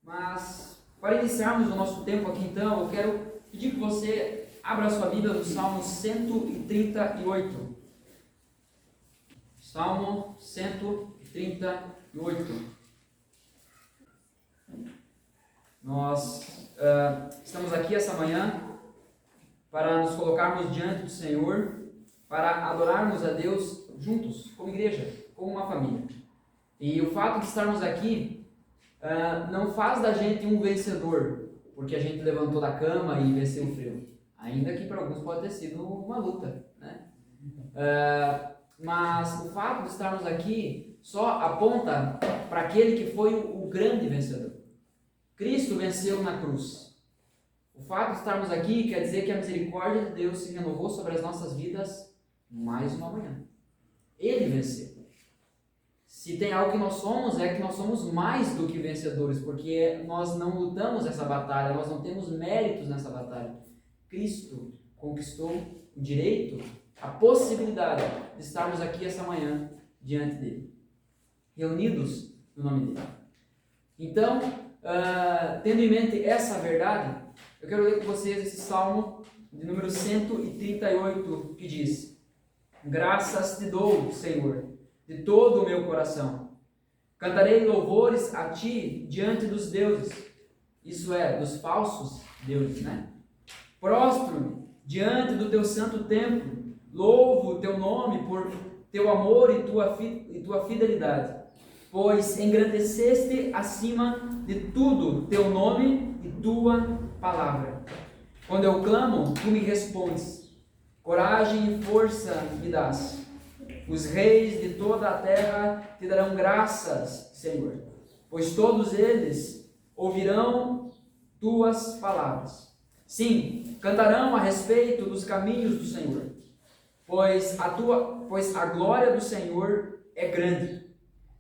Mas, para iniciarmos o nosso tempo aqui então, eu quero pedir que você abra a sua Bíblia no Salmo 138. Salmo 138. Nós estamos aqui essa manhã para nos colocarmos diante do Senhor, para adorarmos a Deus juntos, como igreja, como uma família. E o fato de estarmos aqui não faz da gente um vencedor, porque a gente levantou da cama e venceu o frio. Ainda que para alguns pode ter sido uma luta, né? Mas o fato de estarmos aqui só aponta para aquele que foi o grande vencedor. Cristo venceu na cruz. O fato de estarmos aqui quer dizer que a misericórdia de Deus se renovou sobre as nossas vidas mais uma manhã. Ele venceu. Se tem algo que nós somos, é que nós somos mais do que vencedores, porque nós não lutamos essa batalha, nós não temos méritos nessa batalha. Cristo conquistou o direito, a possibilidade de estarmos aqui essa manhã diante dele, reunidos no nome dele. Então, tendo em mente essa verdade, eu quero ler com vocês esse Salmo de número 138, que diz: Graças te dou, Senhor, de todo o meu coração. Cantarei louvores a ti diante dos deuses, isso é, dos falsos deuses, né? Prostro-me diante do teu santo templo, louvo o teu nome por teu amor e tua fidelidade, pois engrandeceste acima de tudo teu nome e tua palavra. Quando eu clamo, tu me respondes, coragem e força me dás. Os reis de toda a terra te darão graças, Senhor, pois todos eles ouvirão tuas palavras. Sim, cantarão a respeito dos caminhos do Senhor, pois a glória do Senhor é grande.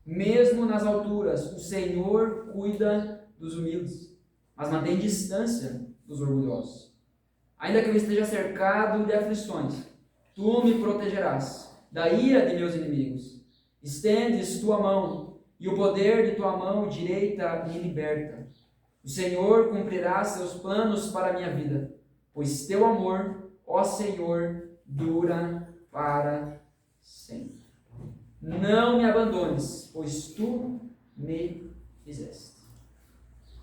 Mesmo nas alturas, o Senhor cuida dos humildes, mas mantém distância dos orgulhosos. Ainda que eu esteja cercado de aflições, tu me protegerás da ira de meus inimigos. Estendes tua mão, e o poder de tua mão direita me liberta. O Senhor cumprirá seus planos para a minha vida, pois teu amor, ó Senhor, dura para sempre. Não me abandones, pois tu me fizeste.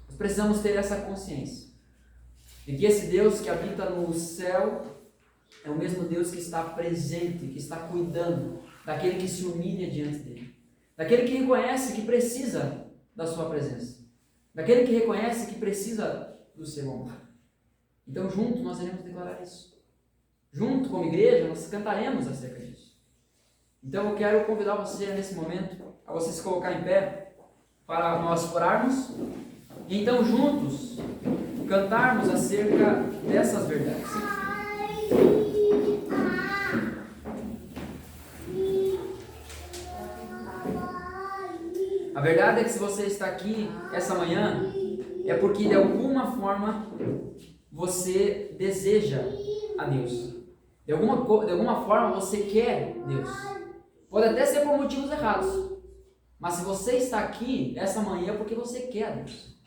Nós precisamos ter essa consciência de que esse Deus que habita no céu é o mesmo Deus que está presente, que está cuidando daquele que se humilha diante dele, daquele que reconhece que precisa da sua presença, daquele que reconhece que precisa do seu amor. Então, juntos nós iremos declarar isso. Junto como igreja, nós cantaremos acerca disso. Então, eu quero convidar você nesse momento a você se colocar em pé para nós orarmos e então juntos cantarmos acerca dessas verdades. A verdade é que se você está aqui essa manhã, é porque de alguma forma você deseja a Deus. De alguma forma você quer Deus. Pode até ser por motivos errados, mas se você está aqui essa manhã é porque você quer a Deus.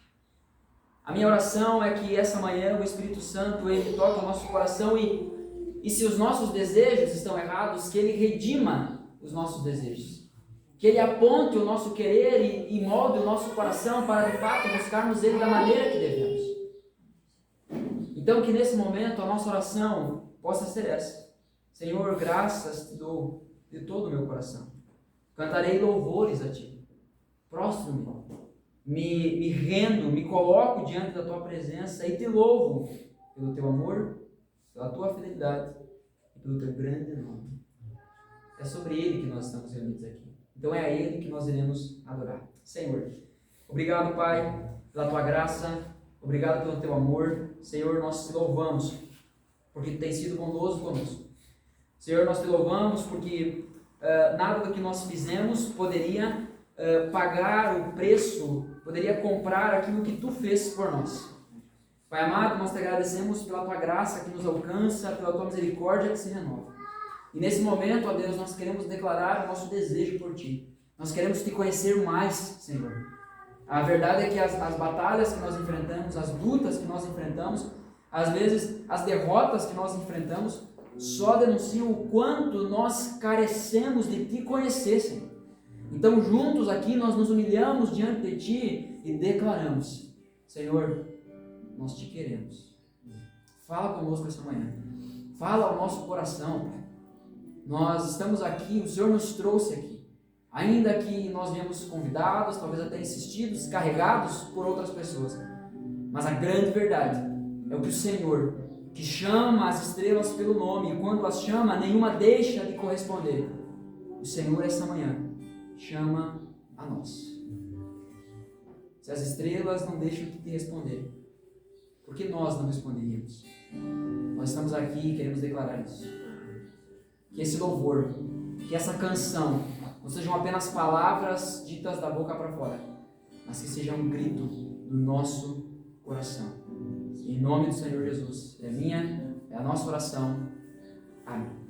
A minha oração é que essa manhã o Espírito Santo ele toque o nosso coração e se os nossos desejos estão errados, que ele redima os nossos desejos. Que ele aponte o nosso querer e molde o nosso coração para de fato buscarmos ele da maneira que devemos. Então que nesse momento a nossa oração possa ser essa: Senhor, graças te dou de todo o meu coração. Cantarei louvores a ti. Prostro-me, me rendo, me coloco diante da tua presença e te louvo pelo teu amor, pela tua fidelidade e pelo teu grande nome. É sobre ele que nós estamos reunidos aqui. Então é a ele que nós iremos adorar. Senhor, obrigado, Pai, pela tua graça, obrigado pelo teu amor. Senhor, nós te louvamos porque tu tens sido bondoso conosco. Senhor, nós te louvamos porque nada do que nós fizemos poderia pagar o preço, poderia comprar aquilo que tu fez por nós. Pai amado, nós te agradecemos pela tua graça que nos alcança, pela tua misericórdia que se renova. E nesse momento, ó Deus, nós queremos declarar o nosso desejo por ti. Nós queremos te conhecer mais, Senhor. A verdade é que as batalhas que nós enfrentamos, as lutas que nós enfrentamos, às vezes as derrotas que nós enfrentamos, só denunciam o quanto nós carecemos de Ti conhecer, Senhor. Então juntos aqui nós nos humilhamos diante de Ti e declaramos: Senhor, nós Te queremos. Fala conosco esta manhã. Fala ao nosso coração, Pai. Nós estamos aqui, o Senhor nos trouxe aqui. Ainda que nós viemos convidados, talvez até insistidos, carregados por outras pessoas. Mas a grande verdade é o que o Senhor, que chama as estrelas pelo nome, e quando as chama, nenhuma deixa de corresponder. O Senhor, esta manhã, chama a nós. Se as estrelas não deixam de te responder, por que nós não responderíamos? Nós estamos aqui e queremos declarar isso. Que esse louvor, que essa canção, não sejam apenas palavras ditas da boca para fora, mas que seja um grito do nosso coração. Em nome do Senhor Jesus. É a minha, é a nossa oração. Amém.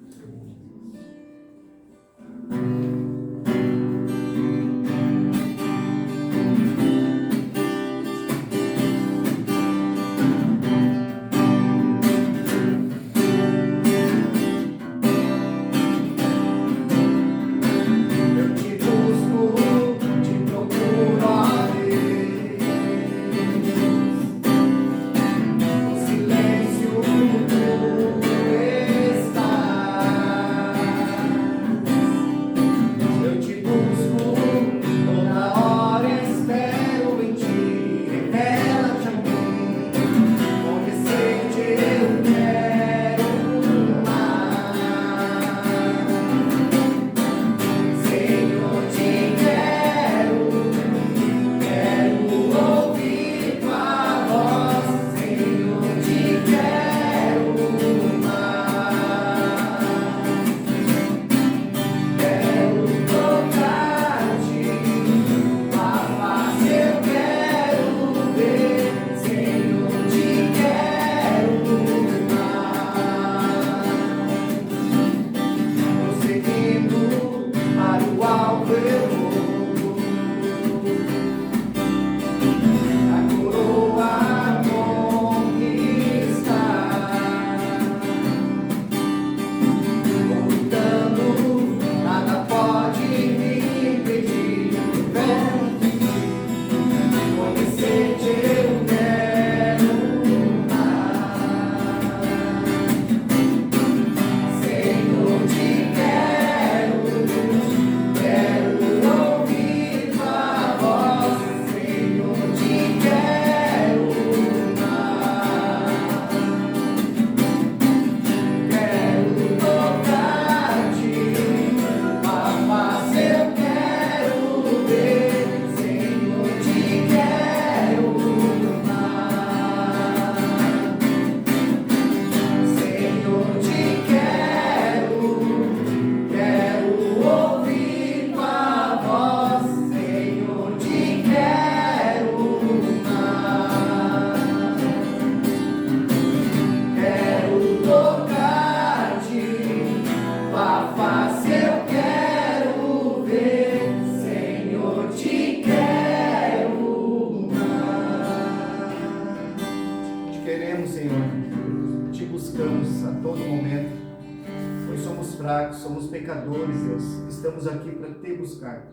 Somos pecadores, Deus, estamos aqui para te buscar.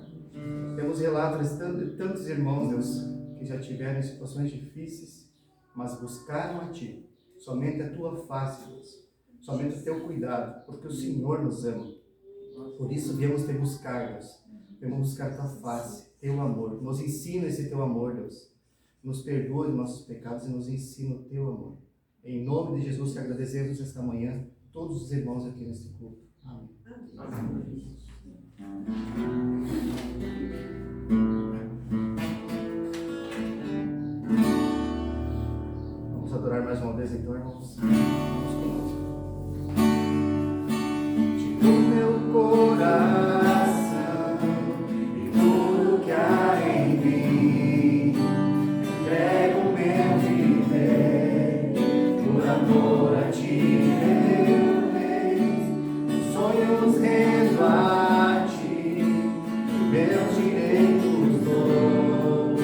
Temos relatos de tantos irmãos, Deus, que já tiveram situações difíceis, mas buscaram a Ti, somente a Tua face, Deus, somente o Teu cuidado, porque o Senhor nos ama. Por isso viemos te buscar, Deus, viemos buscar Tua face, Teu amor. Nos ensina esse Teu amor, Deus, nos perdoa de nossos pecados e nos ensina o Teu amor. Em nome de Jesus, te agradecemos esta manhã, todos os irmãos aqui neste culto. Amém. Vamos adorar mais uma vez então, irmãos. Vamos conosco. Tira o meu coração e tudo que há em mim, entrego o meu viver por amor a Ti. Sonhos rendo a Ti, meus direitos dou,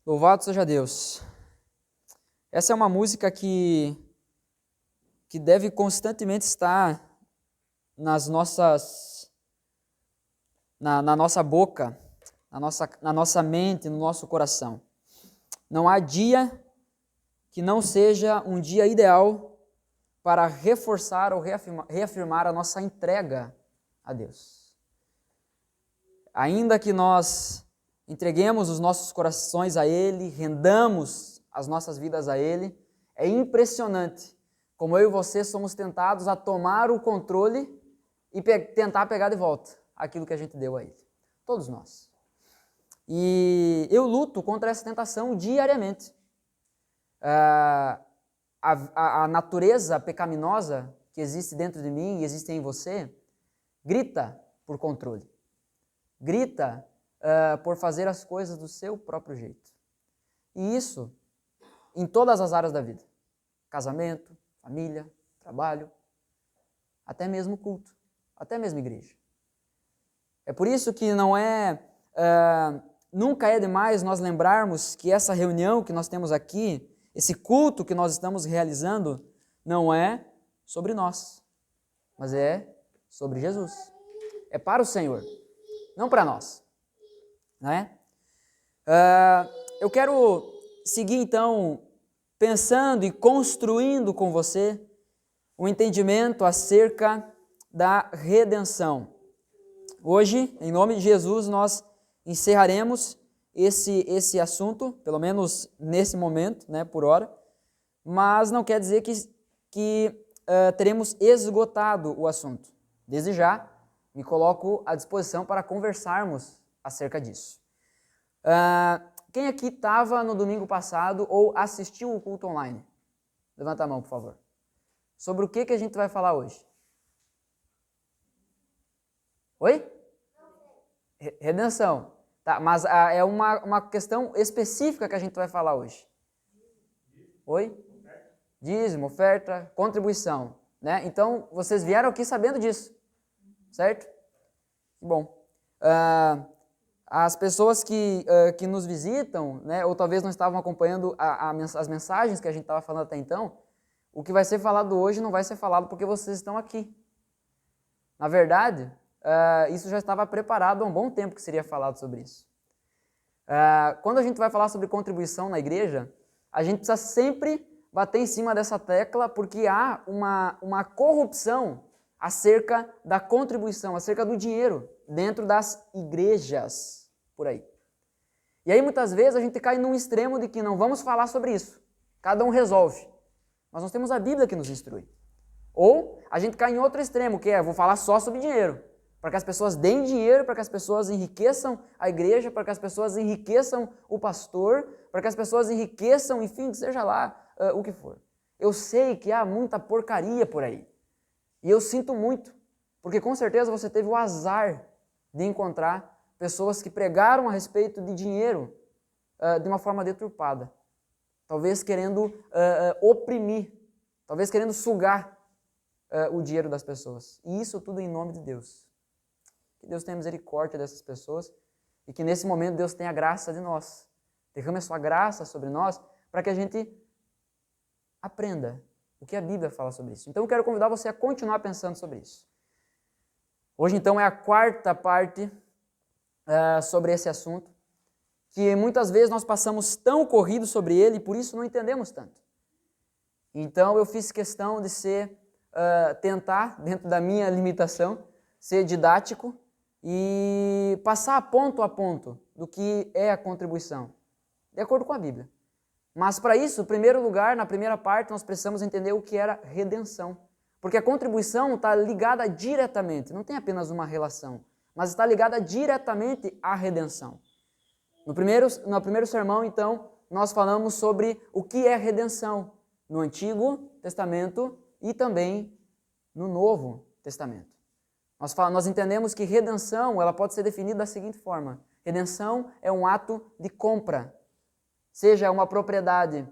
Louvado seja Deus. Essa é uma música que deve constantemente estar na nossa boca, na nossa mente, no nosso coração. Não há dia que não seja um dia ideal para reforçar ou reafirmar a nossa entrega a Deus. Ainda que nós entreguemos os nossos corações a Ele, rendamos as nossas vidas a Ele, é impressionante como eu e você somos tentados a tomar o controle e tentar pegar de volta aquilo que a gente deu a Ele. Todos nós. E eu luto contra essa tentação diariamente. A natureza pecaminosa que existe dentro de mim e existe em você grita por controle. Grita por fazer as coisas do seu próprio jeito. E isso em todas as áreas da vida. Casamento, família, trabalho, até mesmo culto, até mesmo igreja. É por isso que nunca é demais nós lembrarmos que essa reunião que nós temos aqui, esse culto que nós estamos realizando, não é sobre nós, mas é sobre Jesus. É para o Senhor, não para nós. Não é? Eu quero seguir então pensando e construindo com você um entendimento acerca da redenção. Hoje, em nome de Jesus, nós encerraremos esse assunto, pelo menos nesse momento, né, por hora, mas não quer dizer que teremos esgotado o assunto. Desde já, me coloco à disposição para conversarmos acerca disso. Quem aqui estava no domingo passado ou assistiu o culto online? Levanta a mão, por favor. Sobre o que a gente vai falar hoje? Oi? Redenção. Tá, mas é uma questão específica que a gente vai falar hoje. Oi? Dízimo, oferta, contribuição. Né? Então, vocês vieram aqui sabendo disso. Certo? Bom. As pessoas que nos visitam, né, ou talvez não estavam acompanhando as mensagens que a gente estava falando até então, o que vai ser falado hoje não vai ser falado porque vocês estão aqui. Na verdade, isso já estava preparado há um bom tempo que seria falado sobre isso. Quando a gente vai falar sobre contribuição na igreja, a gente precisa sempre bater em cima dessa tecla porque há uma corrupção acerca da contribuição, acerca do dinheiro dentro das igrejas, por aí. E aí muitas vezes a gente cai num extremo de que não vamos falar sobre isso, cada um resolve, mas nós temos a Bíblia que nos instrui. Ou a gente cai em outro extremo, que vou falar só sobre dinheiro, para que as pessoas deem dinheiro, para que as pessoas enriqueçam a igreja, para que as pessoas enriqueçam o pastor, para que as pessoas enriqueçam, enfim, que seja lá o que for. Eu sei que há muita porcaria por aí. E eu sinto muito, porque com certeza você teve o azar de encontrar pessoas que pregaram a respeito de dinheiro de uma forma deturpada. Talvez querendo oprimir, talvez querendo sugar o dinheiro das pessoas. E isso tudo em nome de Deus. Que Deus tenha misericórdia dessas pessoas e que nesse momento Deus tenha graça de nós. Derrame a sua graça sobre nós para que a gente aprenda o que a Bíblia fala sobre isso. Então eu quero convidar você a continuar pensando sobre isso. Hoje então é a quarta parte sobre esse assunto, que muitas vezes nós passamos tão corrido sobre ele e por isso não entendemos tanto. Então eu fiz questão de tentar, dentro da minha limitação, ser didático e passar ponto a ponto do que é a contribuição, de acordo com a Bíblia. Mas para isso, em primeiro lugar, na primeira parte, nós precisamos entender o que era redenção. Porque a contribuição está ligada diretamente, não tem apenas uma relação, mas está ligada diretamente à redenção. No primeiro sermão, então, nós falamos sobre o que é redenção no Antigo Testamento e também no Novo Testamento. Nós entendemos que redenção ela pode ser definida da seguinte forma. Redenção é um ato de compra, seja uma propriedade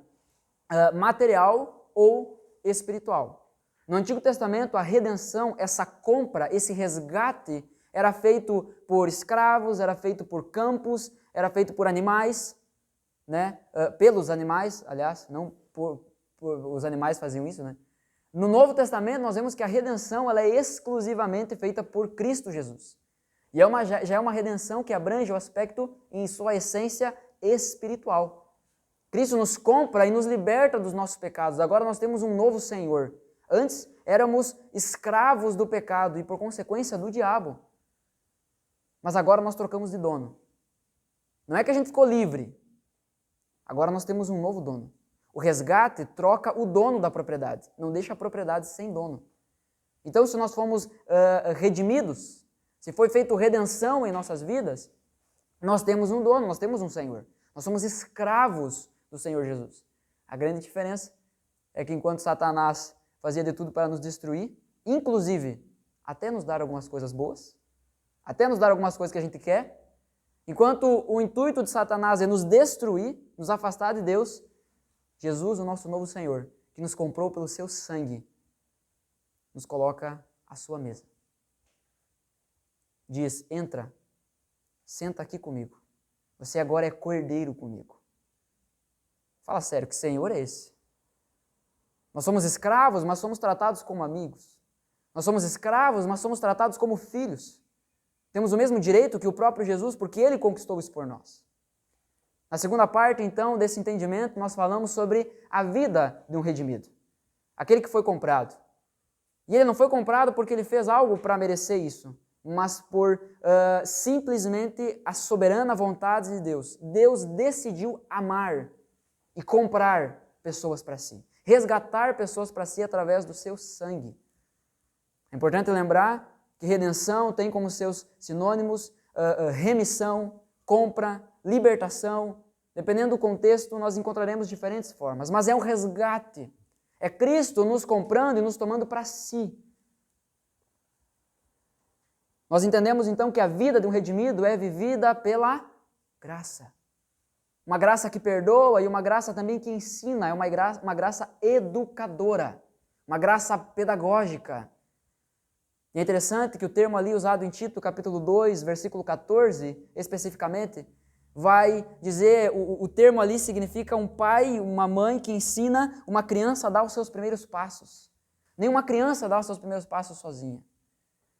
material ou espiritual. No Antigo Testamento, a redenção, essa compra, esse resgate, era feito por escravos, era feito por campos, era feito por animais. né, pelos animais, aliás, não os animais faziam isso, né? No Novo Testamento nós vemos que a redenção ela é exclusivamente feita por Cristo Jesus. E já é uma redenção que abrange o aspecto em sua essência espiritual. Cristo nos compra e nos liberta dos nossos pecados. Agora nós temos um novo Senhor. Antes éramos escravos do pecado e por consequência do diabo. Mas agora nós trocamos de dono. Não é que a gente ficou livre. Agora nós temos um novo dono. O resgate troca o dono da propriedade, não deixa a propriedade sem dono. Então, se nós fomos redimidos, se foi feita redenção em nossas vidas, nós temos um dono, nós temos um Senhor. Nós somos escravos do Senhor Jesus. A grande diferença é que enquanto Satanás fazia de tudo para nos destruir, inclusive até nos dar algumas coisas boas, até nos dar algumas coisas que a gente quer, enquanto o intuito de Satanás é nos destruir, nos afastar de Deus, Jesus, o nosso novo Senhor, que nos comprou pelo seu sangue, nos coloca à sua mesa. Diz, entra, senta aqui comigo. Você agora é cordeiro comigo. Fala sério, que Senhor é esse? Nós somos escravos, mas somos tratados como amigos. Nós somos escravos, mas somos tratados como filhos. Temos o mesmo direito que o próprio Jesus, porque Ele conquistou isso por nós. Na segunda parte, então, desse entendimento, nós falamos sobre a vida de um redimido. Aquele que foi comprado. E ele não foi comprado porque ele fez algo para merecer isso, mas por simplesmente a soberana vontade de Deus. Deus decidiu amar e comprar pessoas para si. Resgatar pessoas para si através do seu sangue. É importante lembrar que redenção tem como seus sinônimos remissão, compra, libertação. Dependendo do contexto, nós encontraremos diferentes formas, mas é um resgate. É Cristo nos comprando e nos tomando para si. Nós entendemos então que a vida de um redimido é vivida pela graça. Uma graça que perdoa e uma graça também que ensina, é uma graça educadora, uma graça pedagógica. E é interessante que o termo ali usado em Tito, capítulo 2, versículo 14, especificamente, vai dizer, o termo ali significa um pai, uma mãe que ensina uma criança a dar os seus primeiros passos. Nenhuma criança dá os seus primeiros passos sozinha.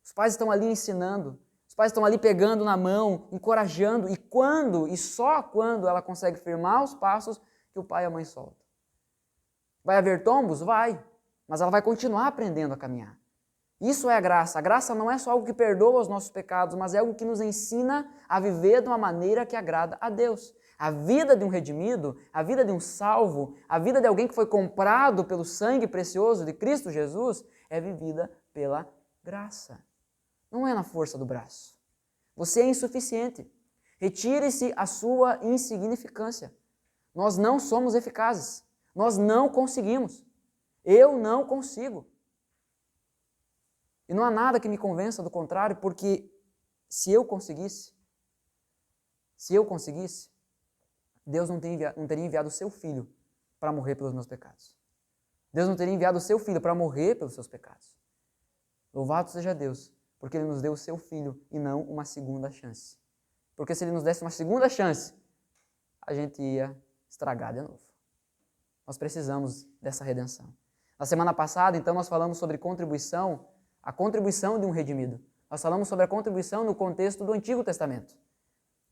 Os pais estão ali ensinando, os pais estão ali pegando na mão, encorajando, e só quando ela consegue firmar os passos que o pai e a mãe soltam. Vai haver tombos? Vai, mas ela vai continuar aprendendo a caminhar. Isso é a graça. A graça não é só algo que perdoa os nossos pecados, mas é algo que nos ensina a viver de uma maneira que agrada a Deus. A vida de um redimido, a vida de um salvo, a vida de alguém que foi comprado pelo sangue precioso de Cristo Jesus, é vivida pela graça. Não é na força do braço. Você é insuficiente. Retire-se a sua insignificância. Nós não somos eficazes. Nós não conseguimos. Eu não consigo. E não há nada que me convença do contrário, porque se eu conseguisse, Deus não teria enviado o seu Filho para morrer pelos meus pecados. Deus não teria enviado o seu Filho para morrer pelos seus pecados. Louvado seja Deus, porque Ele nos deu o seu Filho e não uma segunda chance. Porque se Ele nos desse uma segunda chance, a gente ia estragar de novo. Nós precisamos dessa redenção. Na semana passada, então, nós falamos sobre contribuição, a contribuição de um redimido. Nós falamos sobre a contribuição no contexto do Antigo Testamento.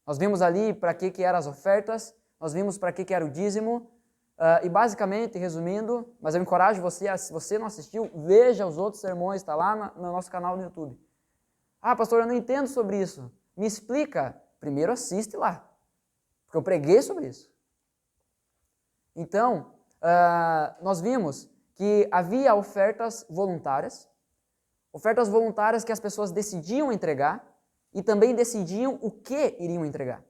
Nós vimos ali para que eram as ofertas, nós vimos para que era o dízimo, e basicamente, resumindo, mas eu encorajo você, se você não assistiu, veja os outros sermões, está lá no nosso canal no YouTube. Ah, pastor, eu não entendo sobre isso. Me explica. Primeiro assiste lá, porque eu preguei sobre isso. Então, nós vimos que havia ofertas voluntárias que as pessoas decidiam entregar e também decidiam o que iriam entregar.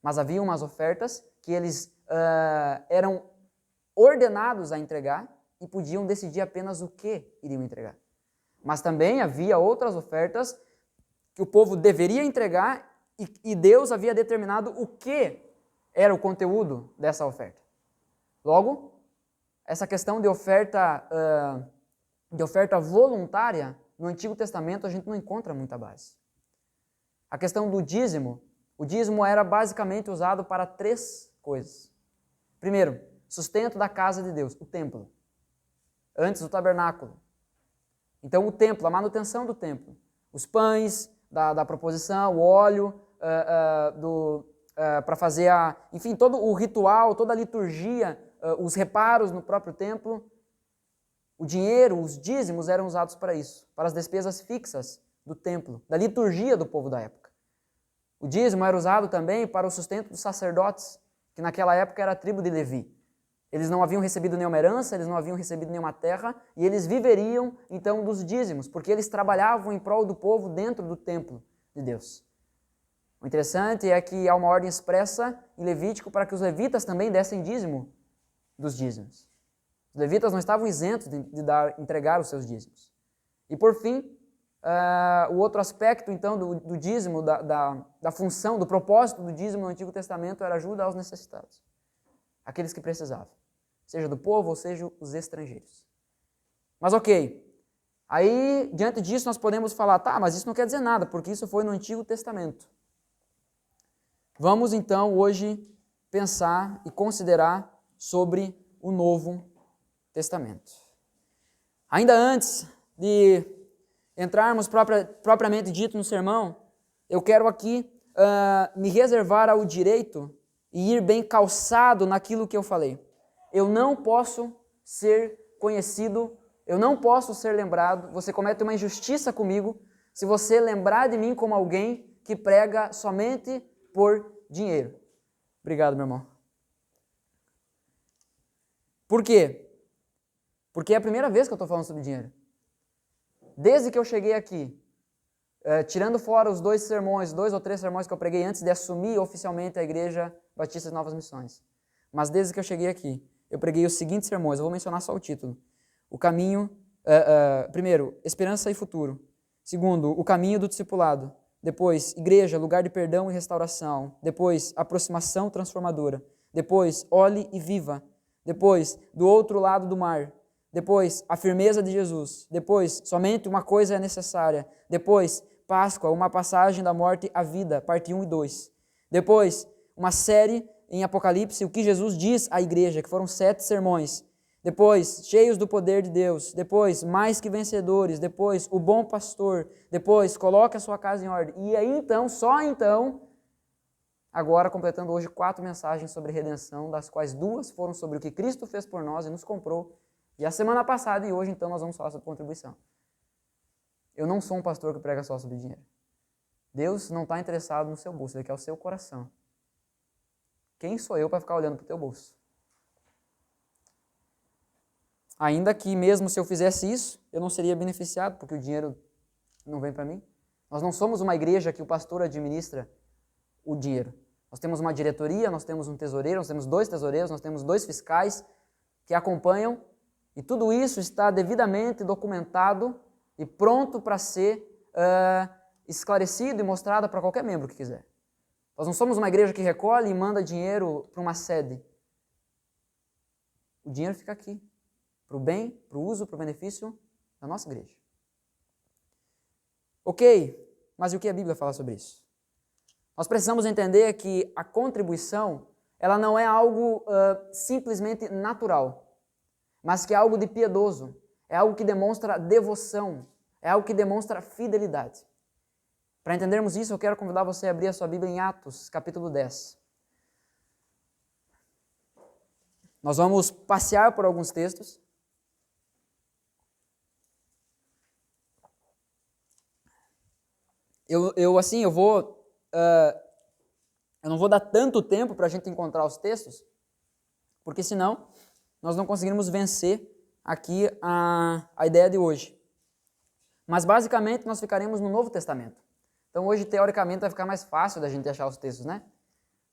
Mas havia umas ofertas que eles eram ordenados a entregar e podiam decidir apenas o que iriam entregar. Mas também havia outras ofertas que o povo deveria entregar e Deus havia determinado o que era o conteúdo dessa oferta. Logo, essa questão de oferta voluntária, no Antigo Testamento a gente não encontra muita base. A questão do dízimo, o dízimo era basicamente usado para três coisas. Primeiro, sustento da casa de Deus, o templo. Antes, o tabernáculo. Então, o templo, a manutenção do templo. Os pães da proposição, o óleo para fazer enfim, todo o ritual, toda a liturgia, os reparos no próprio templo. O dinheiro, os dízimos eram usados para isso, para as despesas fixas do templo, da liturgia do povo da época. O dízimo era usado também para o sustento dos sacerdotes, que naquela época era a tribo de Levi. Eles não haviam recebido nenhuma herança, eles não haviam recebido nenhuma terra, e eles viveriam então dos dízimos, porque eles trabalhavam em prol do povo dentro do templo de Deus. O interessante é que há uma ordem expressa em Levítico para que os levitas também dessem dízimo dos dízimos. Os levitas não estavam isentos de entregar os seus dízimos. E por fim, o outro aspecto então do dízimo, da função, do propósito do dízimo no Antigo Testamento era ajuda aos necessitados. Aqueles que precisavam, seja do povo ou seja os estrangeiros. Mas ok, aí diante disso nós podemos falar, tá, mas isso não quer dizer nada, porque isso foi no Antigo Testamento. Vamos então hoje pensar e considerar sobre o Novo Testamento. Ainda antes de entrarmos propriamente dito no sermão, eu quero aqui me reservar ao direito e ir bem calçado naquilo que eu falei. Eu não posso ser conhecido, eu não posso ser lembrado, você comete uma injustiça comigo se você lembrar de mim como alguém que prega somente por dinheiro. Obrigado, meu irmão. Por quê? Porque é a primeira vez que eu estou falando sobre dinheiro. Desde que eu cheguei aqui, tirando fora os 2 ou 3 sermões que eu preguei antes de assumir oficialmente a Igreja Batista de Novas Missões. Mas desde que eu cheguei aqui, eu preguei os seguintes sermões, eu vou mencionar só o título. O caminho, primeiro, esperança e futuro. Segundo, o caminho do discipulado. Depois, igreja, lugar de perdão e restauração. Depois, aproximação transformadora. Depois, olhe e viva. Depois, do outro lado do mar. Depois, a firmeza de Jesus. Depois, somente uma coisa é necessária. Depois, Páscoa, uma passagem da morte à vida, parte 1 e 2. Depois, uma série em Apocalipse, o que Jesus diz à igreja, que foram 7 sermões. Depois, cheios do poder de Deus. Depois, mais que vencedores. Depois, o bom pastor. Depois, coloque a sua casa em ordem. E aí então, só então, agora completando hoje 4 mensagens sobre redenção, das quais 2 foram sobre o que Cristo fez por nós e nos comprou. E a semana passada e hoje então nós vamos falar sobre contribuição. Eu não sou um pastor que prega só sobre dinheiro. Deus não está interessado no seu bolso, Ele quer o seu coração. Quem sou eu para ficar olhando para o teu bolso? Ainda que mesmo se eu fizesse isso, eu não seria beneficiado, porque o dinheiro não vem para mim. Nós não somos uma igreja que o pastor administra o dinheiro. Nós temos uma diretoria, nós temos um tesoureiro, nós temos 2 tesoureiros, nós temos 2 fiscais que acompanham, e tudo isso está devidamente documentado e pronto para ser esclarecido e mostrado para qualquer membro que quiser. Nós não somos uma igreja que recolhe e manda dinheiro para uma sede. O dinheiro fica aqui, para o bem, para o uso, para o benefício da nossa igreja. Ok, mas e o que a Bíblia fala sobre isso? Nós precisamos entender que a contribuição, ela não é algo simplesmente natural, mas que é algo de piedoso, é algo que demonstra devoção, é algo que demonstra fidelidade. Para entendermos isso, eu quero convidar você a abrir a sua Bíblia em Atos, capítulo 10. Nós vamos passear por alguns textos. Eu não vou dar tanto tempo para a gente encontrar os textos, porque senão nós não conseguiremos vencer aqui a ideia de hoje. Mas basicamente nós ficaremos no Novo Testamento. Então hoje, teoricamente, vai ficar mais fácil da gente achar os textos, né?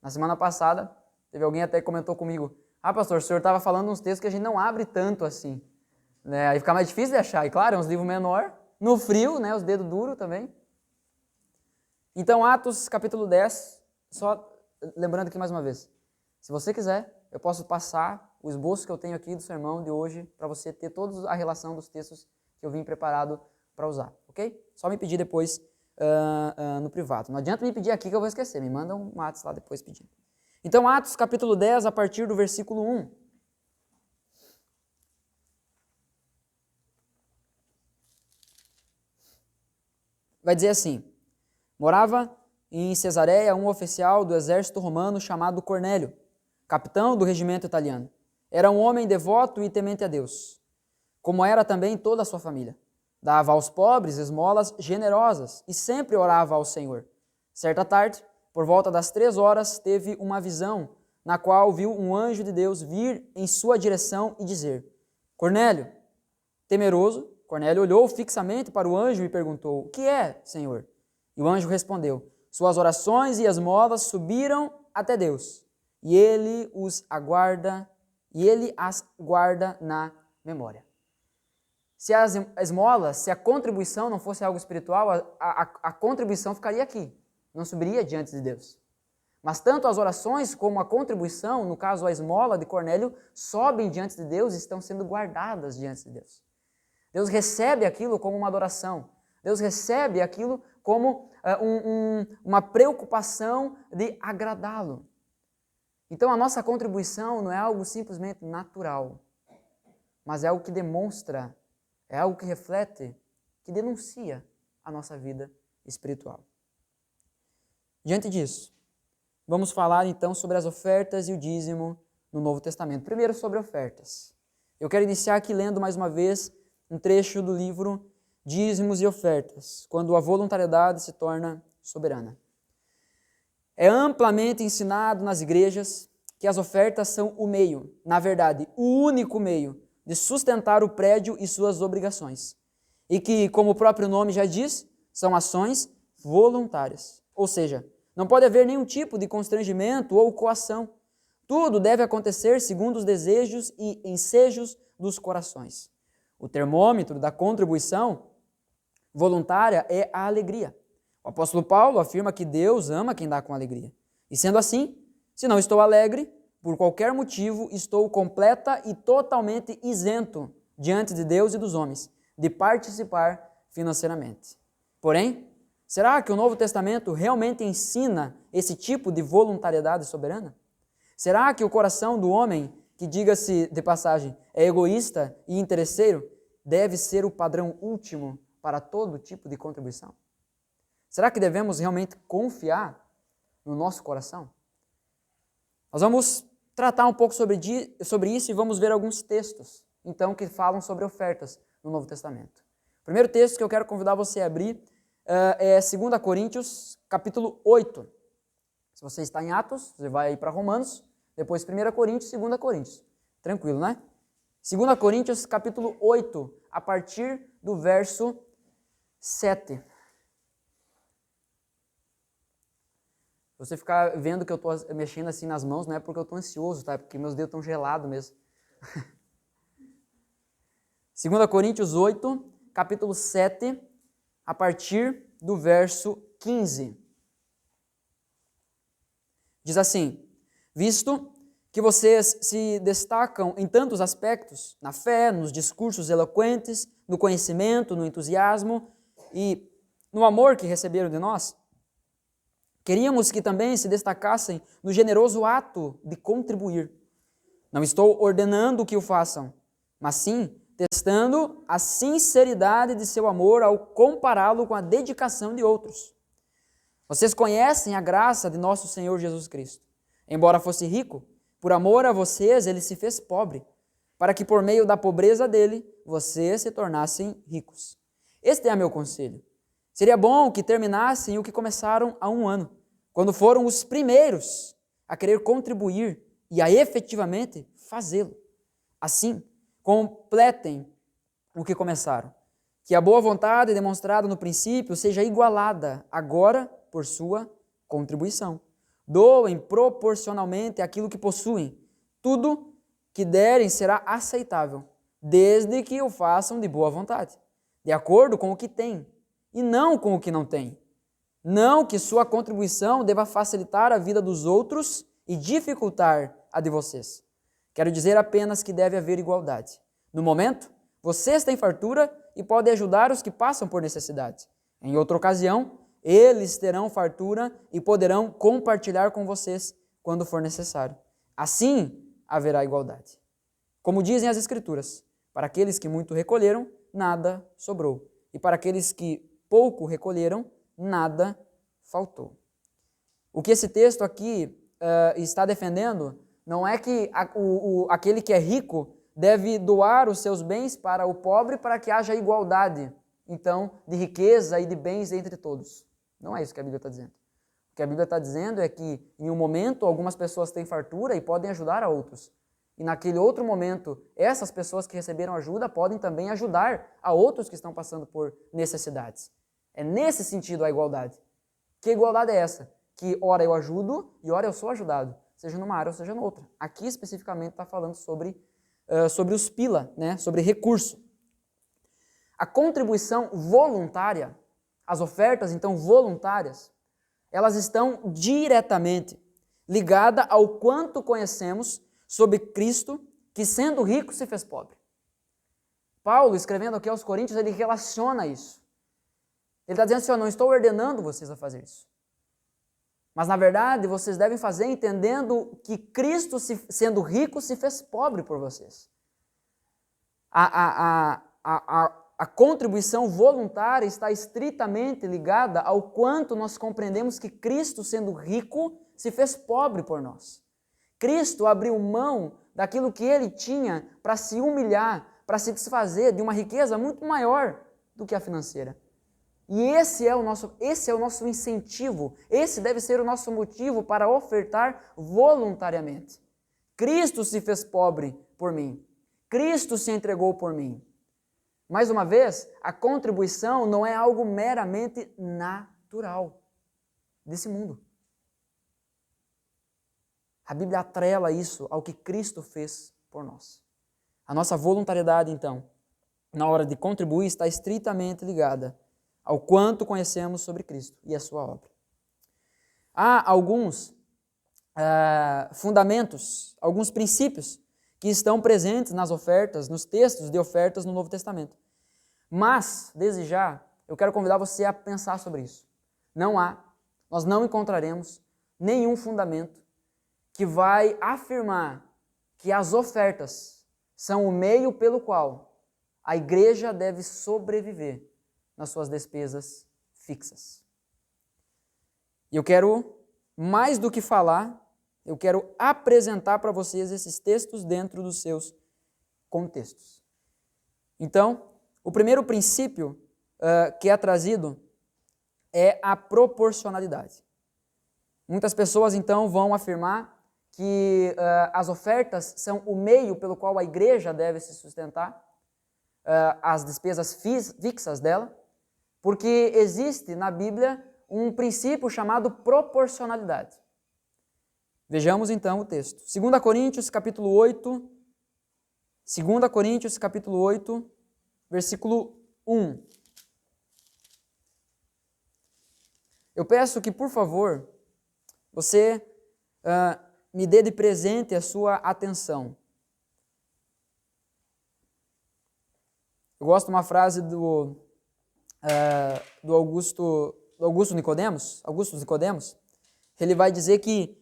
Na semana passada, teve alguém até que comentou comigo, pastor, o senhor estava falando uns textos que a gente não abre tanto assim. Né? Aí fica mais difícil de achar. E claro, é uns livros menor, no frio, né? Os dedos duros também. Então, Atos, capítulo 10, só lembrando aqui mais uma vez, se você quiser, eu posso passar o esboço que eu tenho aqui do sermão de hoje para você ter toda a relação dos textos que eu vim preparado para usar, ok? Só me pedir depois no privado. Não adianta me pedir aqui que eu vou esquecer, me manda um WhatsApp lá depois pedindo. Então, Atos capítulo 10, a partir do versículo 1. Vai dizer assim: morava em Cesareia um oficial do exército romano chamado Cornélio, capitão do regimento italiano. Era um homem devoto e temente a Deus, como era também toda a sua família. Dava aos pobres esmolas generosas e sempre orava ao Senhor. Certa tarde, por volta das 3 horas, teve uma visão, na qual viu um anjo de Deus vir em sua direção e dizer: Cornélio. Temeroso, Cornélio olhou fixamente para o anjo e perguntou: O que é, Senhor? E o anjo respondeu: Suas orações e esmolas subiram até Deus, e ele as guarda na memória. Se as esmolas, se a contribuição não fosse algo espiritual, a contribuição ficaria aqui, não subiria diante de Deus. Mas tanto as orações como a contribuição, no caso a esmola de Cornélio, sobem diante de Deus e estão sendo guardadas diante de Deus. Deus recebe aquilo como uma adoração. Deus recebe aquilo como uma preocupação de agradá-lo. Então a nossa contribuição não é algo simplesmente natural, mas é algo que demonstra, é algo que reflete, que denuncia a nossa vida espiritual. Diante disso, vamos falar então sobre as ofertas e o dízimo no Novo Testamento. Primeiro sobre ofertas. Eu quero iniciar aqui lendo mais uma vez um trecho do livro Dízimos e Ofertas, quando a voluntariedade se torna soberana. É amplamente ensinado nas igrejas que as ofertas são o meio, na verdade, o único meio de sustentar o prédio e suas obrigações. E que, como o próprio nome já diz, são ações voluntárias. Ou seja, não pode haver nenhum tipo de constrangimento ou coação. Tudo deve acontecer segundo os desejos e ensejos dos corações. O termômetro da contribuição voluntária é a alegria. O apóstolo Paulo afirma que Deus ama quem dá com alegria. E sendo assim, se não estou alegre, por qualquer motivo, estou completa e totalmente isento diante de Deus e dos homens de participar financeiramente. Porém, será que o Novo Testamento realmente ensina esse tipo de voluntariedade soberana? Será que o coração do homem, que, diga-se de passagem, é egoísta e interesseiro, deve ser o padrão último para todo tipo de contribuição? Será que devemos realmente confiar no nosso coração? Nós vamos tratar um pouco sobre isso e vamos ver alguns textos, então, que falam sobre ofertas no Novo Testamento. O primeiro texto que eu quero convidar você a abrir é 2 Coríntios, capítulo 8. Se você está em Atos, você vai para Romanos, depois 1 Coríntios, 2 Coríntios. Tranquilo, né? 2 Coríntios, capítulo 8, a partir do verso 7. Você ficar vendo que eu estou mexendo assim nas mãos, não é porque eu estou ansioso, tá? É porque meus dedos estão gelados mesmo. 2 Coríntios 8, capítulo 7, a partir do verso 15. Diz assim: visto que vocês se destacam em tantos aspectos, na fé, nos discursos eloquentes, no conhecimento, no entusiasmo e no amor que receberam de nós, queríamos que também se destacassem no generoso ato de contribuir. Não estou ordenando que o façam, mas sim testando a sinceridade de seu amor ao compará-lo com a dedicação de outros. Vocês conhecem a graça de nosso Senhor Jesus Cristo. Embora fosse rico, por amor a vocês ele se fez pobre, para que por meio da pobreza dele vocês se tornassem ricos. Este é meu conselho. Seria bom que terminassem o que começaram há 1 ano, quando foram os primeiros a querer contribuir e a efetivamente fazê-lo. Assim, completem o que começaram. Que a boa vontade demonstrada no princípio seja igualada agora por sua contribuição. Doem proporcionalmente aquilo que possuem. Tudo que derem será aceitável, desde que o façam de boa vontade, de acordo com o que têm, e não com o que não têm. Não que sua contribuição deva facilitar a vida dos outros e dificultar a de vocês. Quero dizer apenas que deve haver igualdade. No momento, vocês têm fartura e podem ajudar os que passam por necessidade. Em outra ocasião, eles terão fartura e poderão compartilhar com vocês quando for necessário. Assim haverá igualdade. Como dizem as Escrituras, para aqueles que muito recolheram, nada sobrou. E para aqueles que pouco recolheram, nada faltou. O que esse texto aqui está defendendo não é que aquele que é rico deve doar os seus bens para o pobre para que haja igualdade, então, de riqueza e de bens entre todos. Não é isso que a Bíblia está dizendo. O que a Bíblia está dizendo é que, em um momento, algumas pessoas têm fartura e podem ajudar a outros. E naquele outro momento, essas pessoas que receberam ajuda podem também ajudar a outros que estão passando por necessidades. É nesse sentido a igualdade. Que igualdade é essa? Que ora eu ajudo e ora eu sou ajudado, seja numa área ou seja noutra. Aqui especificamente está falando sobre os pila, né? Sobre recurso. A contribuição voluntária, as ofertas então voluntárias, elas estão diretamente ligadas ao quanto conhecemos sobre Cristo, que sendo rico se fez pobre. Paulo, escrevendo aqui aos Coríntios, ele relaciona isso. Ele está dizendo assim, eu não estou ordenando vocês a fazer isso. Mas, na verdade, vocês devem fazer entendendo que Cristo, sendo rico, se fez pobre por vocês. A contribuição voluntária está estritamente ligada ao quanto nós compreendemos que Cristo, sendo rico, se fez pobre por nós. Cristo abriu mão daquilo que ele tinha para se humilhar, para se desfazer de uma riqueza muito maior do que a financeira. E esse é o nosso incentivo, esse deve ser o nosso motivo para ofertar voluntariamente. Cristo se fez pobre por mim, Cristo se entregou por mim. Mais uma vez, a contribuição não é algo meramente natural desse mundo. A Bíblia atrela isso ao que Cristo fez por nós. A nossa voluntariedade, então, na hora de contribuir, está estritamente ligada ao quanto conhecemos sobre Cristo e a sua obra. Há alguns fundamentos, alguns princípios que estão presentes nas ofertas, nos textos de ofertas no Novo Testamento. Mas, desde já, eu quero convidar você a pensar sobre isso. Nós não encontraremos nenhum fundamento que vai afirmar que as ofertas são o meio pelo qual a igreja deve sobreviver nas suas despesas fixas. E eu quero, mais do que falar, eu quero apresentar para vocês esses textos dentro dos seus contextos. Então, o primeiro princípio que é trazido é a proporcionalidade. Muitas pessoas, então, vão afirmar que as ofertas são o meio pelo qual a igreja deve se sustentar, as despesas fixas dela, porque existe na Bíblia um princípio chamado proporcionalidade. Vejamos então o texto. 2 Coríntios capítulo 8, versículo 1. Eu peço que, por favor, você me dê de presente a sua atenção. Eu gosto de uma frase do Augusto Nicodemos. Ele vai dizer que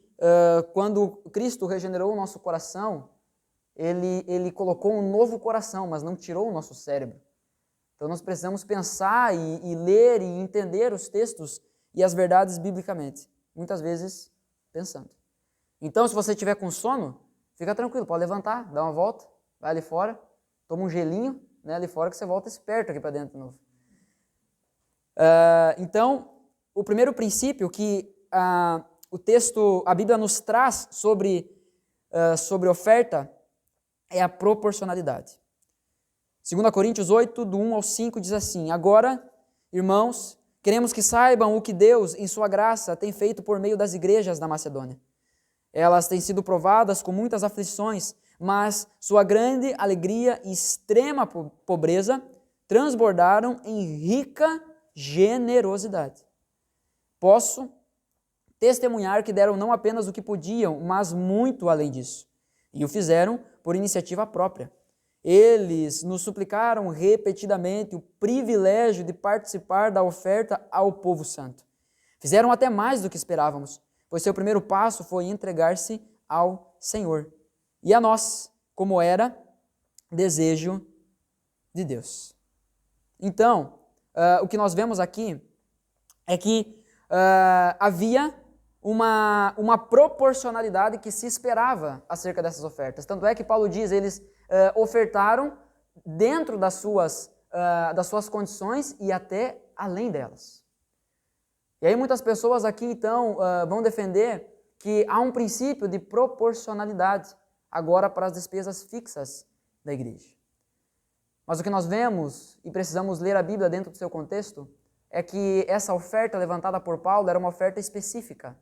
quando Cristo regenerou o nosso coração, ele colocou um novo coração, mas não tirou o nosso cérebro. Então nós precisamos pensar e ler e entender os textos e as verdades biblicamente, muitas vezes pensando. Então, se você estiver com sono, fica tranquilo, pode levantar, dá uma volta, vai ali fora, toma um gelinho, né, ali fora, que você volta esperto aqui para dentro de novo. Então, o primeiro princípio que a Bíblia nos traz sobre oferta é a proporcionalidade. 2 Coríntios 8, do 1 ao 5, diz assim: Agora, irmãos, queremos que saibam o que Deus, em sua graça, tem feito por meio das igrejas da Macedônia. Elas têm sido provadas com muitas aflições, mas sua grande alegria e extrema pobreza transbordaram em rica generosidade. Posso testemunhar que deram não apenas o que podiam, mas muito além disso. E o fizeram por iniciativa própria. Eles nos suplicaram repetidamente o privilégio de participar da oferta ao povo santo. Fizeram até mais do que esperávamos, pois seu primeiro passo foi entregar-se ao Senhor. E a nós, como era desejo de Deus. Então, o que nós vemos aqui é que havia uma proporcionalidade que se esperava acerca dessas ofertas. Tanto é que Paulo diz, eles ofertaram dentro das suas condições e até além delas. E aí muitas pessoas aqui então vão defender que há um princípio de proporcionalidade agora para as despesas fixas da igreja. Mas o que nós vemos, e precisamos ler a Bíblia dentro do seu contexto, é que essa oferta levantada por Paulo era uma oferta específica.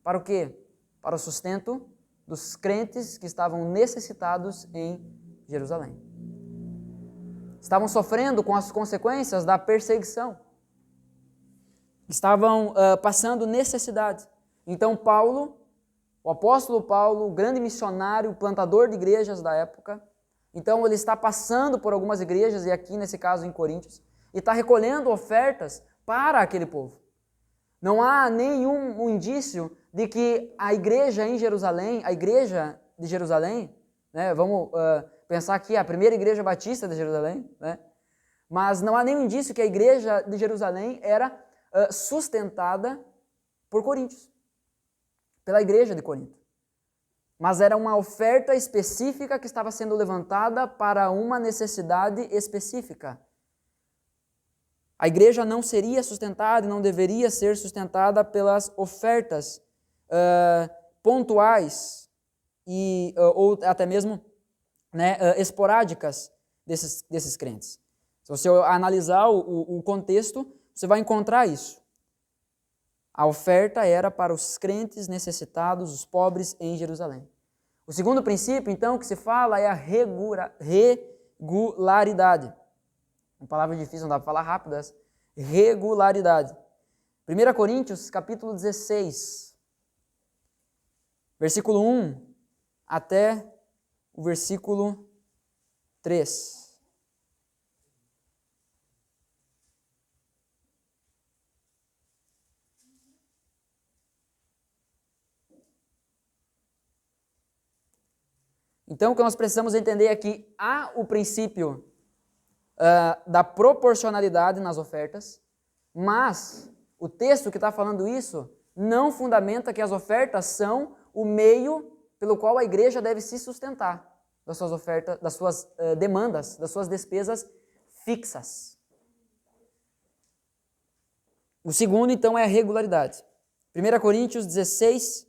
Para o quê? Para o sustento dos crentes que estavam necessitados em Jerusalém. Estavam sofrendo com as consequências da perseguição. Estavam passando necessidade. Então Paulo, o apóstolo Paulo, o grande missionário, plantador de igrejas da época, então ele está passando por algumas igrejas, e aqui nesse caso em Coríntios, e está recolhendo ofertas para aquele povo. Não há nenhum indício de que a igreja em Jerusalém, a igreja de Jerusalém, né, vamos pensar aqui a primeira igreja batista de Jerusalém, né, mas não há nenhum indício que a igreja de Jerusalém era sustentada por Coríntios, pela igreja de Corinto. Mas era uma oferta específica que estava sendo levantada para uma necessidade específica. A igreja não seria sustentada e não deveria ser sustentada pelas ofertas pontuais ou até mesmo esporádicas desses crentes. Se você analisar o contexto, você vai encontrar isso. A oferta era para os crentes necessitados, os pobres em Jerusalém. O segundo princípio, então, que se fala é a regularidade. Uma palavra difícil, não dá para falar rápido essa. Regularidade. 1 Coríntios, capítulo 16, versículo 1 até o versículo 3. Então, o que nós precisamos entender é que há o princípio da proporcionalidade nas ofertas, mas o texto que está falando isso não fundamenta que as ofertas são o meio pelo qual a igreja deve se sustentar das suas ofertas, das suas demandas, das suas despesas fixas. O segundo, então, é a regularidade. 1 Coríntios 16,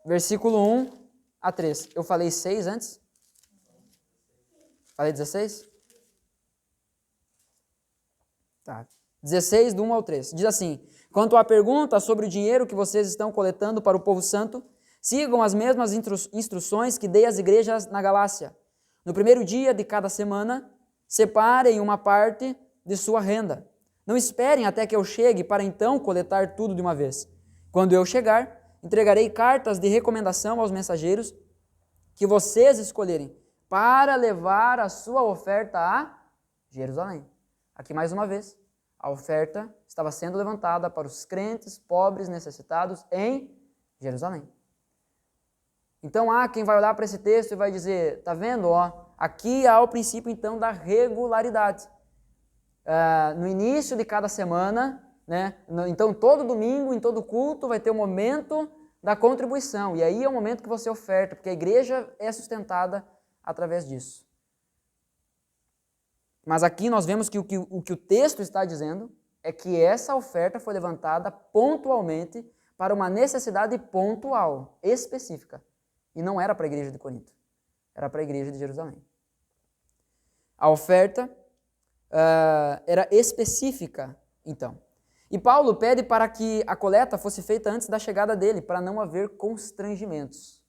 versículo 1 a 3. Eu falei 6 antes? Falei 16? Tá. 16, do 1 ao 3. Diz assim: quanto à pergunta sobre o dinheiro que vocês estão coletando para o povo santo, sigam as mesmas instruções que dei às igrejas na Galácia. No primeiro dia de cada semana, separem uma parte de sua renda. Não esperem até que eu chegue para então coletar tudo de uma vez. Quando eu chegar, entregarei cartas de recomendação aos mensageiros que vocês escolherem para levar a sua oferta a Jerusalém. Aqui mais uma vez, a oferta estava sendo levantada para os crentes pobres necessitados em Jerusalém. Então há quem vai olhar para esse texto e vai dizer, tá vendo, aqui há o princípio então da regularidade. No início de cada semana, né? Então, todo domingo, em todo culto, vai ter o momento da contribuição. E aí é o momento que você oferta, porque a igreja é sustentada através disso. Mas aqui nós vemos que o que o texto está dizendo é que essa oferta foi levantada pontualmente para uma necessidade pontual, específica. E não era para a igreja de Corinto, era para a igreja de Jerusalém. A oferta era específica, então. E Paulo pede para que a coleta fosse feita antes da chegada dele, para não haver constrangimentos.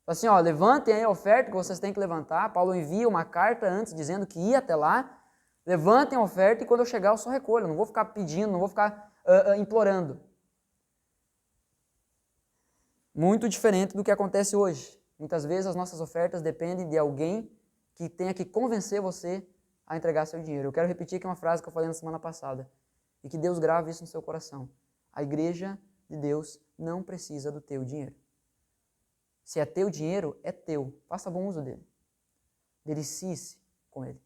Assim, levantem aí a oferta que vocês têm que levantar. Paulo envia uma carta antes dizendo que ia até lá. Levantem a oferta e quando eu chegar eu só recolho. Não vou ficar pedindo, não vou ficar implorando. Muito diferente do que acontece hoje. Muitas vezes as nossas ofertas dependem de alguém que tenha que convencer você a entregar seu dinheiro. Eu quero repetir aqui uma frase que eu falei na semana passada. E que Deus grave isso no seu coração. A igreja de Deus não precisa do teu dinheiro. Se é teu dinheiro, é teu. Faça bom uso dele. Delicie-se com ele.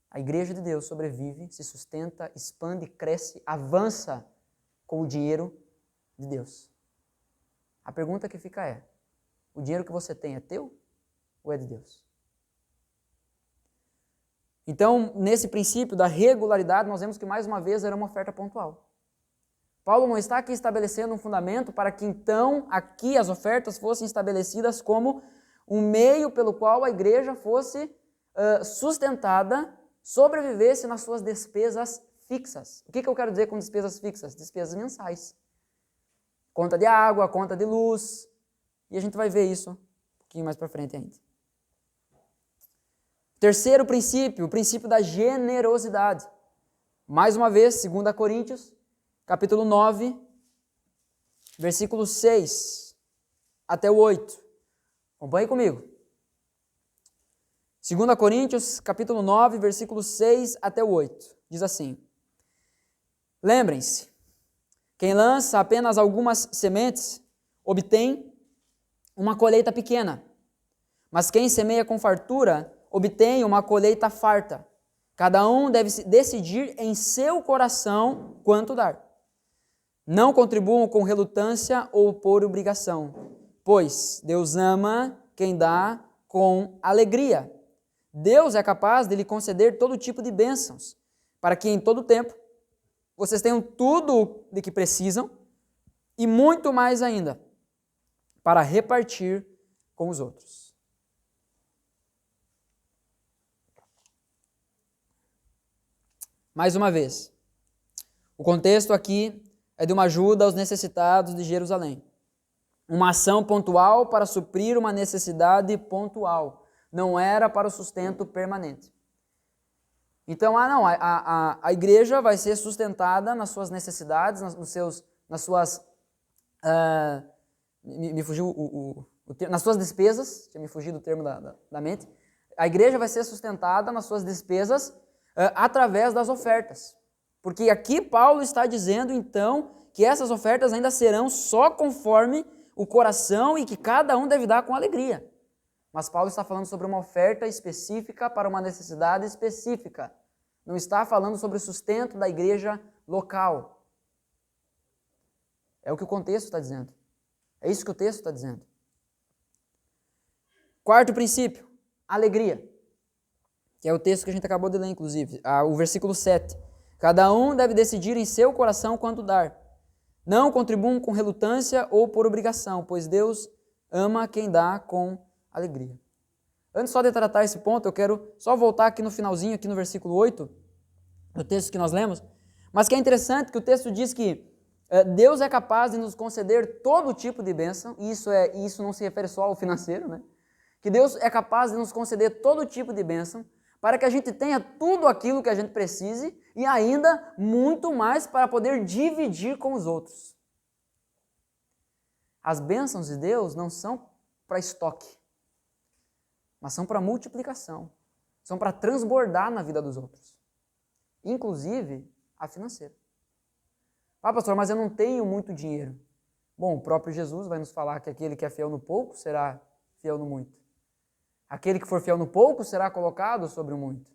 A igreja de Deus sobrevive, se sustenta, expande, cresce, avança com o dinheiro de Deus. A pergunta que fica é: o dinheiro que você tem é teu ou é de Deus? Então, nesse princípio da regularidade, nós vemos que mais uma vez era uma oferta pontual. Paulo não está aqui estabelecendo um fundamento para que então aqui as ofertas fossem estabelecidas como um meio pelo qual a igreja fosse sustentada, sobrevivesse nas suas despesas fixas. O que eu quero dizer com despesas fixas? Despesas mensais. Conta de água, conta de luz, e a gente vai ver isso um pouquinho mais para frente ainda. Terceiro princípio, o princípio da generosidade. Mais uma vez, 2 Coríntios, capítulo 9, versículo 6 até o 8. Acompanhe comigo. 2 Coríntios, capítulo 9, versículo 6 até o 8. Diz assim: lembrem-se, quem lança apenas algumas sementes obtém uma colheita pequena, mas quem semeia com fartura obtém uma colheita farta. Cada um deve decidir em seu coração quanto dar. Não contribuam com relutância ou por obrigação, pois Deus ama quem dá com alegria. Deus é capaz de lhe conceder todo tipo de bênçãos, para que em todo tempo vocês tenham tudo de que precisam e muito mais ainda, para repartir com os outros. Mais uma vez, o contexto aqui é de uma ajuda aos necessitados de Jerusalém. Uma ação pontual para suprir uma necessidade pontual. Não era para o sustento permanente. Então, a igreja vai ser sustentada nas suas necessidades, nas suas despesas, tinha me fugido o termo da mente. A igreja vai ser sustentada nas suas despesas através das ofertas. Porque aqui Paulo está dizendo, então, que essas ofertas ainda serão só conforme o coração e que cada um deve dar com alegria. Mas Paulo está falando sobre uma oferta específica para uma necessidade específica. Não está falando sobre o sustento da igreja local. É o que o contexto está dizendo. É isso que o texto está dizendo. Quarto princípio, alegria. Que é o texto que a gente acabou de ler, inclusive. O versículo 7. Cada um deve decidir em seu coração quanto dar. Não contribuam com relutância ou por obrigação, pois Deus ama quem dá com alegria. Antes só de tratar esse ponto, eu quero só voltar aqui no finalzinho, aqui no versículo 8, do texto que nós lemos, mas que é interessante que o texto diz que Deus é capaz de nos conceder todo tipo de bênção, e isso não se refere só ao financeiro, né? Que Deus é capaz de nos conceder todo tipo de bênção, para que a gente tenha tudo aquilo que a gente precise e ainda muito mais para poder dividir com os outros. As bênçãos de Deus não são para estoque, mas são para multiplicação, são para transbordar na vida dos outros, inclusive a financeira. Ah, pastor, mas eu não tenho muito dinheiro. Bom, o próprio Jesus vai nos falar que aquele que é fiel no pouco será fiel no muito. Aquele que for fiel no pouco será colocado sobre o muito.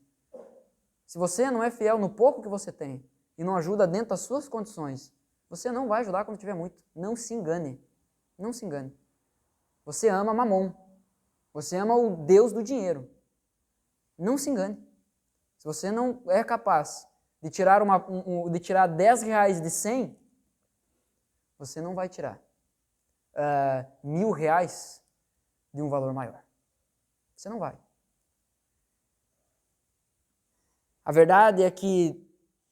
Se você não é fiel no pouco que você tem e não ajuda dentro das suas condições, você não vai ajudar quando tiver muito. Não se engane. Não se engane. Você ama Mamon. Você ama o Deus do dinheiro. Não se engane. Se você não é capaz de tirar, de tirar 10 reais de 100, você não vai tirar 1.000 reais de um valor maior. Você não vai. A verdade é que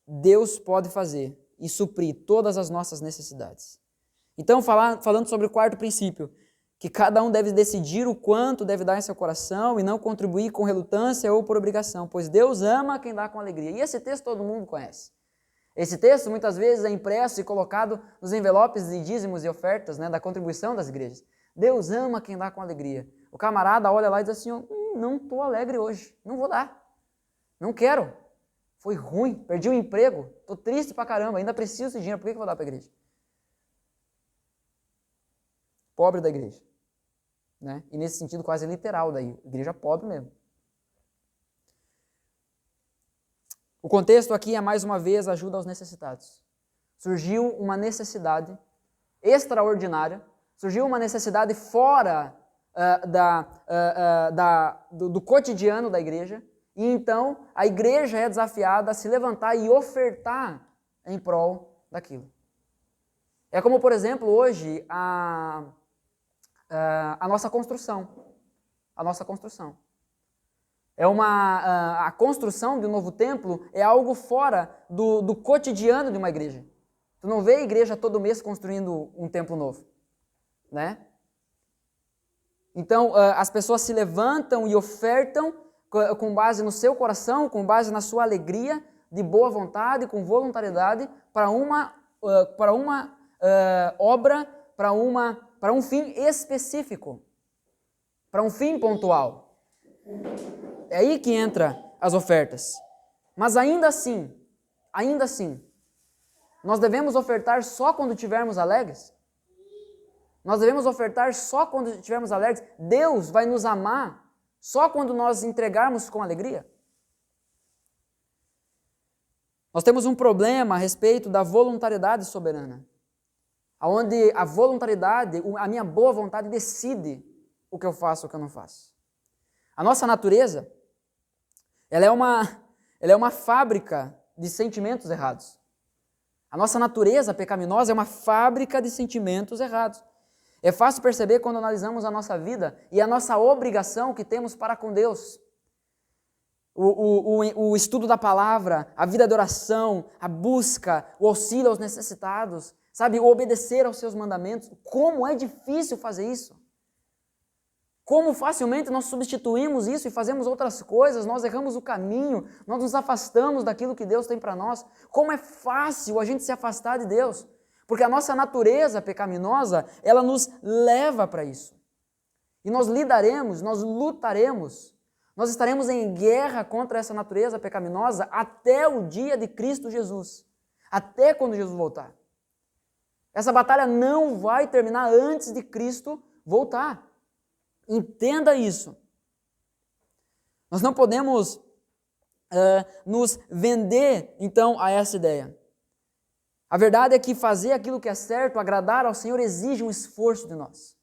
Deus pode fazer e suprir todas as nossas necessidades. Então, falando sobre o quarto princípio, que cada um deve decidir o quanto deve dar em seu coração e não contribuir com relutância ou por obrigação, pois Deus ama quem dá com alegria. E esse texto todo mundo conhece. Esse texto muitas vezes é impresso e colocado nos envelopes de dízimos e ofertas, né, da contribuição das igrejas. Deus ama quem dá com alegria. O camarada olha lá e diz assim, não estou alegre hoje, não vou dar, não quero, foi ruim, perdi o emprego, estou triste pra caramba, ainda preciso desse dinheiro, por que eu vou dar para a igreja? pobre da igreja. Né? E nesse sentido quase literal da igreja pobre mesmo. O contexto aqui é, mais uma vez, ajuda aos necessitados. Surgiu uma necessidade extraordinária, surgiu uma necessidade fora do cotidiano da igreja, e então a igreja é desafiada a se levantar e ofertar em prol daquilo. É como, por exemplo, hoje, a nossa construção. A nossa construção. A construção de um novo templo é algo fora do cotidiano de uma igreja. Tu não vê a igreja todo mês construindo um templo novo, né? Então, as pessoas se levantam e ofertam com base no seu coração, com base na sua alegria, de boa vontade, com voluntariedade, para uma obra, para um fim específico, para um fim pontual. É aí que entra as ofertas. Mas ainda assim, nós devemos ofertar só quando estivermos alegres? Nós devemos ofertar só quando estivermos alegres? Deus vai nos amar só quando nós entregarmos com alegria? Nós temos um problema a respeito da voluntariedade soberana, onde a voluntariedade, a minha boa vontade decide o que eu faço e o que eu não faço. A nossa natureza, ela é uma fábrica de sentimentos errados. A nossa natureza pecaminosa é uma fábrica de sentimentos errados. É fácil perceber quando analisamos a nossa vida e a nossa obrigação que temos para com Deus. O estudo da palavra, a vida de oração, a busca, o auxílio aos necessitados, sabe, o obedecer aos seus mandamentos. Como é difícil fazer isso. Como facilmente nós substituímos isso e fazemos outras coisas, nós erramos o caminho, nós nos afastamos daquilo que Deus tem para nós. Como é fácil a gente se afastar de Deus. Porque a nossa natureza pecaminosa, ela nos leva para isso. E nós lidaremos, nós lutaremos, nós estaremos em guerra contra essa natureza pecaminosa até o dia de Cristo Jesus. Até quando Jesus voltar. Essa batalha não vai terminar antes de Cristo voltar. Entenda isso. Nós não podemos nos vender, então, a essa ideia. A verdade é que fazer aquilo que é certo, agradar ao Senhor, exige um esforço de nós.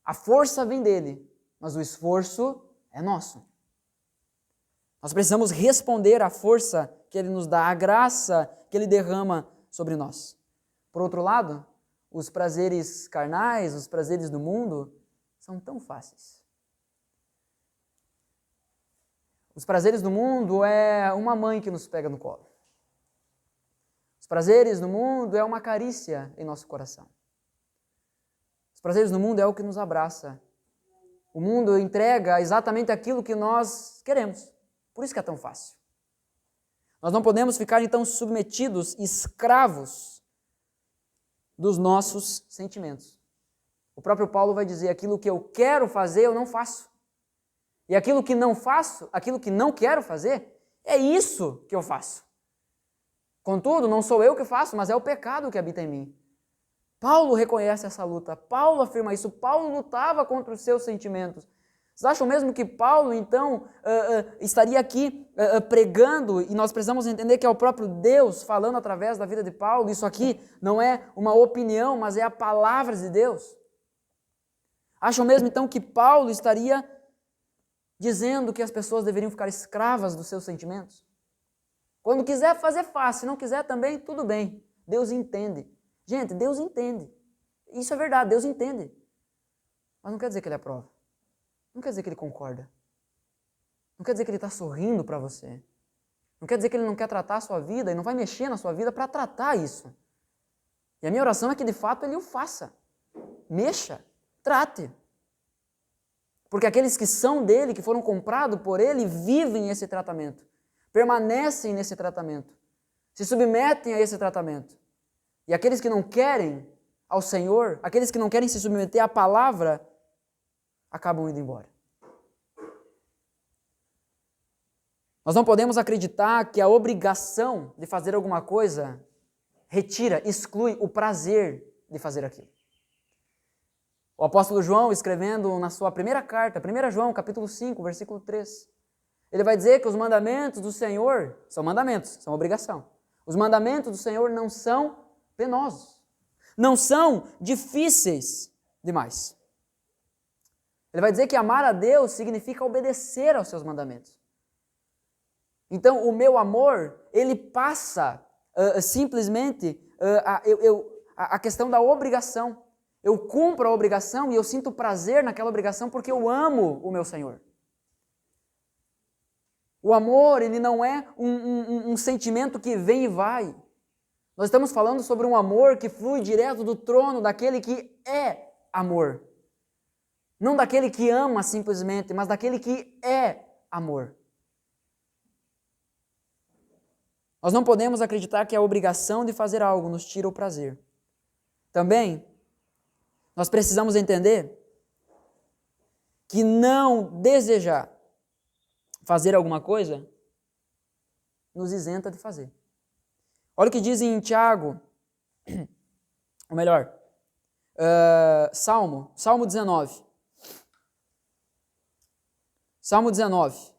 A força vem dele, mas o esforço é nosso. Nós precisamos responder à força que ele nos dá, à graça que ele derrama sobre nós. Por outro lado, os prazeres carnais, os prazeres do mundo, são tão fáceis. Os prazeres do mundo é uma mãe que nos pega no colo. Os prazeres do mundo é uma carícia em nosso coração. Os prazeres do mundo é o que nos abraça. O mundo entrega exatamente aquilo que nós queremos. Por isso que é tão fácil. Nós não podemos ficar então submetidos, escravos dos nossos sentimentos. O próprio Paulo vai dizer, aquilo que eu quero fazer, eu não faço. E aquilo que não faço, aquilo que não quero fazer, é isso que eu faço. Contudo, não sou eu que faço, mas é o pecado que habita em mim. Paulo reconhece essa luta, Paulo afirma isso, Paulo lutava contra os seus sentimentos. Vocês acham mesmo que Paulo, então, estaria aqui pregando, e nós precisamos entender que é o próprio Deus falando através da vida de Paulo? Isso aqui não é uma opinião, mas é a palavra de Deus. Acham mesmo, então, que Paulo estaria dizendo que as pessoas deveriam ficar escravas dos seus sentimentos? Quando quiser fazer, fácil. Se não quiser também, tudo bem. Deus entende. Gente, Deus entende. Isso é verdade, Deus entende. Mas não quer dizer que Ele aprova. Não quer dizer que Ele concorda. Não quer dizer que Ele está sorrindo para você. Não quer dizer que Ele não quer tratar a sua vida e não vai mexer na sua vida para tratar isso. E a minha oração é que, de fato, Ele o faça. Mexa, trate. Porque aqueles que são dele, que foram comprados por Ele, vivem esse tratamento. Permanecem nesse tratamento, se submetem a esse tratamento. E aqueles que não querem ao Senhor, aqueles que não querem se submeter à palavra, acabam indo embora. Nós não podemos acreditar que a obrigação de fazer alguma coisa retira, exclui o prazer de fazer aquilo. O apóstolo João, escrevendo na sua primeira carta, 1 João, capítulo 5, versículo 3, ele vai dizer que os mandamentos do Senhor são mandamentos, são obrigação. Os mandamentos do Senhor não são penosos, não são difíceis demais. Ele vai dizer que amar a Deus significa obedecer aos seus mandamentos. Então, o meu amor, ele passa simplesmente a questão da obrigação. Eu cumpro a obrigação e eu sinto prazer naquela obrigação porque eu amo o meu Senhor. O amor, ele não é um sentimento que vem e vai. Nós estamos falando sobre um amor que flui direto do trono daquele que é amor. Não daquele que ama simplesmente, mas daquele que é amor. Nós não podemos acreditar que a obrigação de fazer algo nos tira o prazer. Também, nós precisamos entender que não desejar fazer alguma coisa nos isenta de fazer. Olha o que diz em Tiago, ou melhor, Salmo 19. Salmo 19.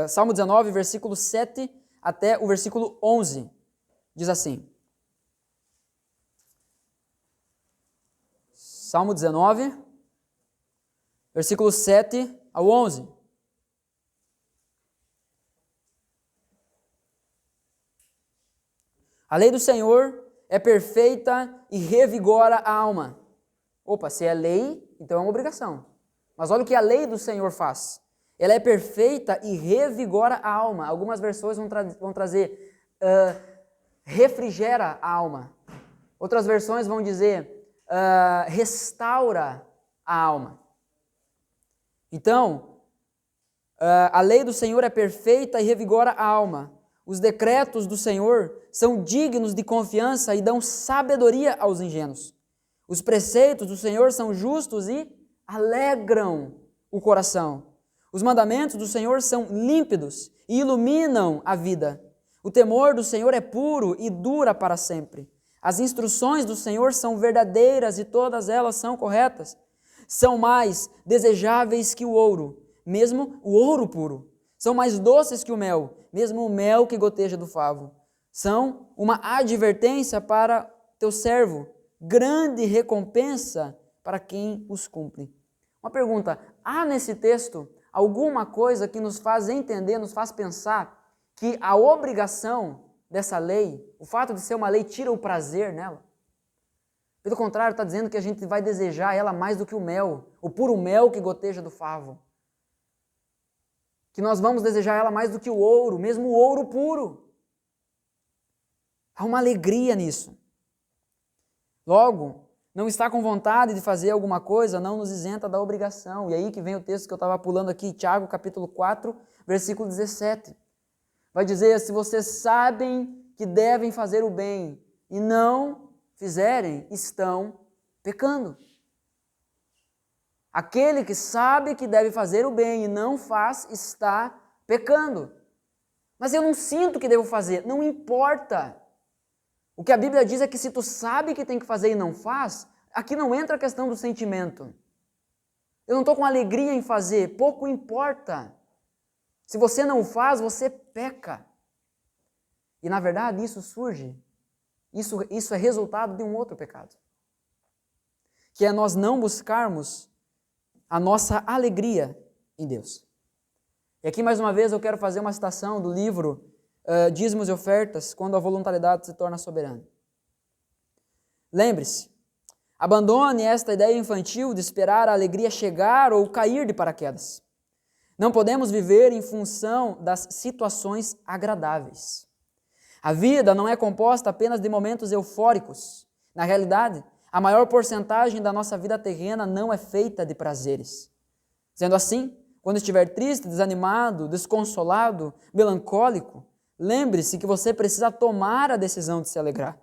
Salmo 19, versículo 7 até o versículo 11. Diz assim. Salmo 19, versículo 7 ao 11. A lei do Senhor é perfeita e revigora a alma. Opa, se é lei, então é uma obrigação. Mas olha o que a lei do Senhor faz. Ela é perfeita e revigora a alma. Algumas versões vão trazer refrigera a alma. Outras versões vão dizer restaura a alma. Então, a lei do Senhor é perfeita e revigora a alma. Os decretos do Senhor são dignos de confiança e dão sabedoria aos ingênuos. Os preceitos do Senhor são justos e alegram o coração. Os mandamentos do Senhor são límpidos e iluminam a vida. O temor do Senhor é puro e dura para sempre. As instruções do Senhor são verdadeiras e todas elas são corretas. São mais desejáveis que o ouro, mesmo o ouro puro. São mais doces que o mel, mesmo o mel que goteja do favo. São uma advertência para teu servo, grande recompensa para quem os cumpre. Uma pergunta, há nesse texto alguma coisa que nos faz entender, nos faz pensar que a obrigação dessa lei, o fato de ser uma lei, tira o prazer nela? Pelo contrário, está dizendo que a gente vai desejar ela mais do que o mel, o puro mel que goteja do favo. Que nós vamos desejar ela mais do que o ouro, mesmo o ouro puro. Há uma alegria nisso. Logo, não estar com vontade de fazer alguma coisa não nos isenta da obrigação. E aí que vem o texto que eu estava pulando aqui, Tiago capítulo 4, versículo 17. Vai dizer, se vocês sabem que devem fazer o bem e não fizerem, estão pecando. Aquele que sabe que deve fazer o bem e não faz, está pecando. Mas eu não sinto que devo fazer, não importa. O que a Bíblia diz é que se tu sabe que tem que fazer e não faz, aqui não entra a questão do sentimento. Eu não estou com alegria em fazer, pouco importa. Se você não faz, você peca. E na verdade isso surge, isso é resultado de um outro pecado. Que é nós não buscarmos a nossa alegria em Deus. E aqui mais uma vez eu quero fazer uma citação do livro Dízimos e Ofertas, quando a voluntariedade se torna soberana. Lembre-se, abandone esta ideia infantil de esperar a alegria chegar ou cair de paraquedas. Não podemos viver em função das situações agradáveis. A vida não é composta apenas de momentos eufóricos. Na realidade, a maior porcentagem da nossa vida terrena não é feita de prazeres. Sendo assim, quando estiver triste, desanimado, desconsolado, melancólico, lembre-se que você precisa tomar a decisão de se alegrar.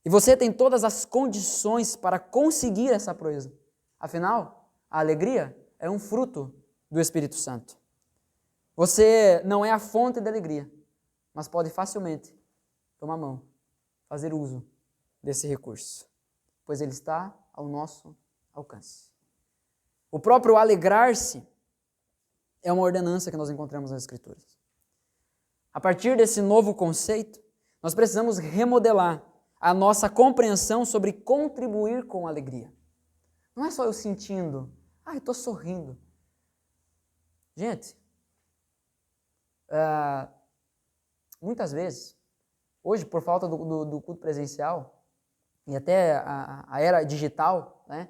E você tem todas as condições para conseguir essa proeza. Afinal, a alegria é um fruto do Espírito Santo. Você não é a fonte da alegria, mas pode facilmente tomar mão, fazer uso desse recurso. pois ele está ao nosso alcance. O próprio alegrar-se é uma ordenança que nós encontramos nas Escrituras. A partir desse novo conceito, nós precisamos remodelar a nossa compreensão sobre contribuir com alegria. Não é só eu sentindo, eu estou sorrindo. Gente, muitas vezes, hoje, por falta do culto presencial e até a era digital, né,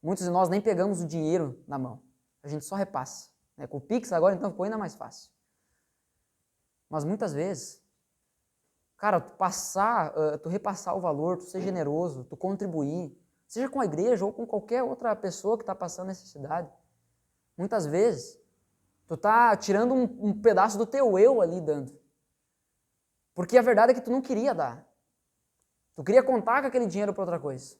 muitos de nós nem pegamos o dinheiro na mão. A gente só repassa. Né? Com o Pix agora, então, ficou ainda mais fácil. Mas muitas vezes, cara, tu repassar o valor, tu ser generoso, tu contribuir, seja com a igreja ou com qualquer outra pessoa que está passando necessidade, muitas vezes, tu tá tirando um pedaço do teu eu ali dando. Porque a verdade é que tu não queria dar. Tu queria contar com aquele dinheiro para outra coisa.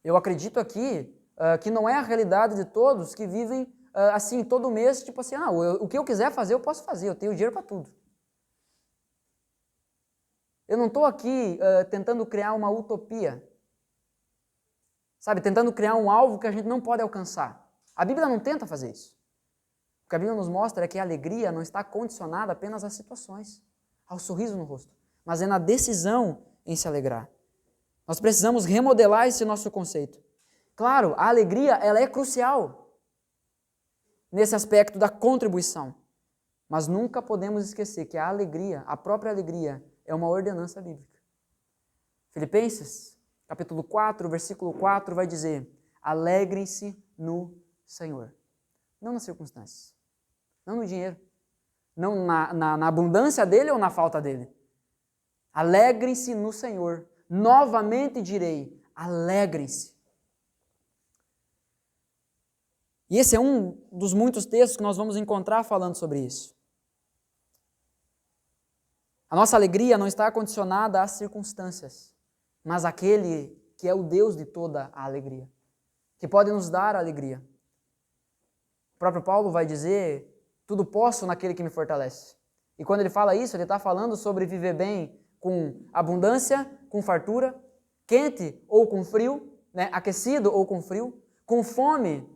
Eu acredito aqui que não é a realidade de todos que vivem assim, todo mês, tipo assim, o que eu quiser fazer, eu posso fazer, eu tenho dinheiro para tudo. Eu não estou aqui tentando criar uma utopia, sabe, tentando criar um alvo que a gente não pode alcançar. A Bíblia não tenta fazer isso. O que a Bíblia nos mostra é que a alegria não está condicionada apenas às situações, ao sorriso no rosto, mas é na decisão em se alegrar. Nós precisamos remodelar esse nosso conceito. Claro, a alegria ela é crucial nesse aspecto da contribuição, mas nunca podemos esquecer que a alegria, a própria alegria, é uma ordenança bíblica. Filipenses, capítulo 4, versículo 4, vai dizer: alegrem-se no Senhor. Não nas circunstâncias, não no dinheiro, não na abundância dele ou na falta dele. Alegrem-se no Senhor. Novamente direi, alegrem-se. E esse é um dos muitos textos que nós vamos encontrar falando sobre isso. A nossa alegria não está condicionada às circunstâncias, mas àquele que é o Deus de toda a alegria, que pode nos dar a alegria. O próprio Paulo vai dizer, tudo posso naquele que me fortalece. E quando ele fala isso, ele está falando sobre viver bem com abundância, com fartura, quente ou com frio, né? Aquecido ou com frio, com fome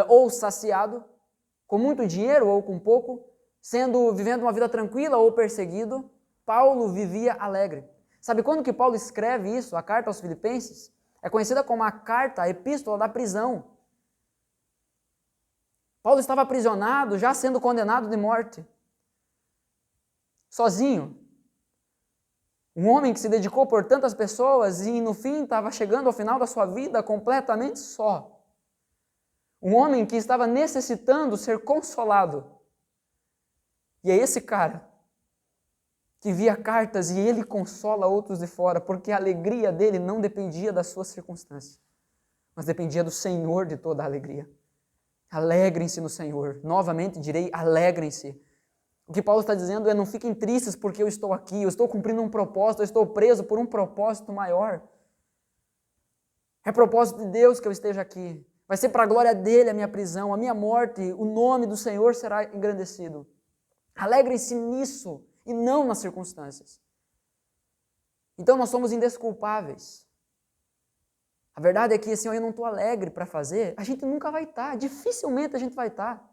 ou saciado, com muito dinheiro ou com pouco, vivendo uma vida tranquila ou perseguido. Paulo vivia alegre. Sabe quando que Paulo escreve isso, a carta aos Filipenses? É conhecida como a carta, a epístola da prisão. Paulo estava aprisionado, já sendo condenado de morte. Sozinho. Um homem que se dedicou por tantas pessoas e no fim estava chegando ao final da sua vida completamente só. Um homem que estava necessitando ser consolado. E é esse cara que via cartas e ele consola outros de fora, porque a alegria dele não dependia das suas circunstâncias, mas dependia do Senhor de toda a alegria. Alegrem-se no Senhor. Novamente direi, alegrem-se. O que Paulo está dizendo é, não fiquem tristes porque eu estou aqui, eu estou cumprindo um propósito, eu estou preso por um propósito maior. É propósito de Deus que eu esteja aqui. Vai ser para a glória dele a minha prisão, a minha morte, o nome do Senhor será engrandecido. Alegrem-se nisso e não nas circunstâncias. Então nós somos indesculpáveis. A verdade é que assim, eu não estou alegre para fazer, a gente nunca vai estar, dificilmente a gente vai estar.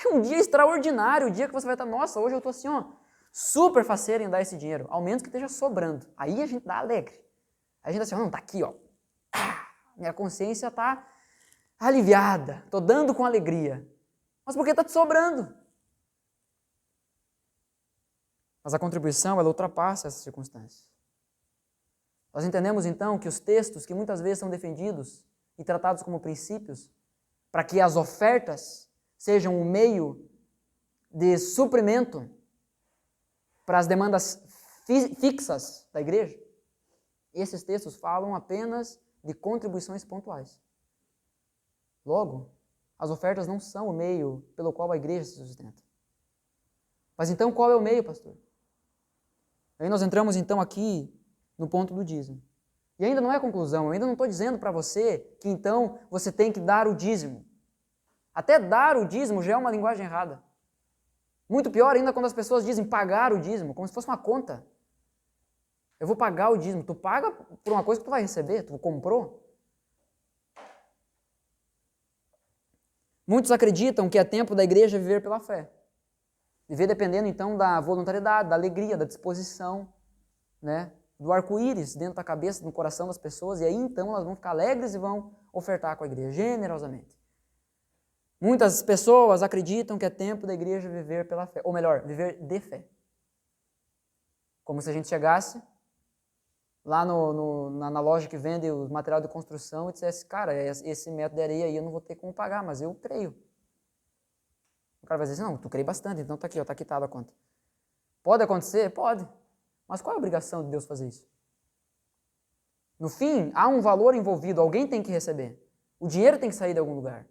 É um dia extraordinário, o dia que você vai estar, nossa, hoje eu estou assim, super faceiro em dar esse dinheiro, ao menos que esteja sobrando. Aí a gente dá alegre. Aí a gente assim, não, está aqui, minha consciência está aliviada, estou dando com alegria. Mas por que está te sobrando? Mas a contribuição, ela ultrapassa essas circunstâncias. Nós entendemos então que os textos que muitas vezes são defendidos e tratados como princípios, para que as ofertas sejam um meio de suprimento para as demandas fixas da igreja, esses textos falam apenas de contribuições pontuais. Logo, as ofertas não são o meio pelo qual a igreja se sustenta. Mas então qual é o meio, pastor? Aí nós entramos então aqui no ponto do dízimo. E ainda não é conclusão, eu ainda não estou dizendo para você que então você tem que dar o dízimo. Até dar o dízimo já é uma linguagem errada. Muito pior ainda quando as pessoas dizem pagar o dízimo, como se fosse uma conta. Eu vou pagar o dízimo. Tu paga por uma coisa que tu vai receber, tu comprou. Muitos acreditam que é tempo da igreja viver pela fé. Viver dependendo, então, da voluntariedade, da alegria, da disposição, né? Do arco-íris dentro da cabeça, no coração das pessoas. E aí, então, elas vão ficar alegres e vão ofertar com a igreja, generosamente. Muitas pessoas acreditam que é tempo da igreja viver pela fé. Ou melhor, viver de fé. Como se a gente chegasse lá na loja que vende o material de construção e dissesse, cara, esse metro de areia aí eu não vou ter como pagar, mas eu creio. O cara vai dizer assim, não, tu crê bastante, então tá aqui, ó, tá quitada a conta. Pode acontecer? Pode. Mas qual é a obrigação de Deus fazer isso? No fim, há um valor envolvido, alguém tem que receber. O dinheiro tem que sair de algum lugar.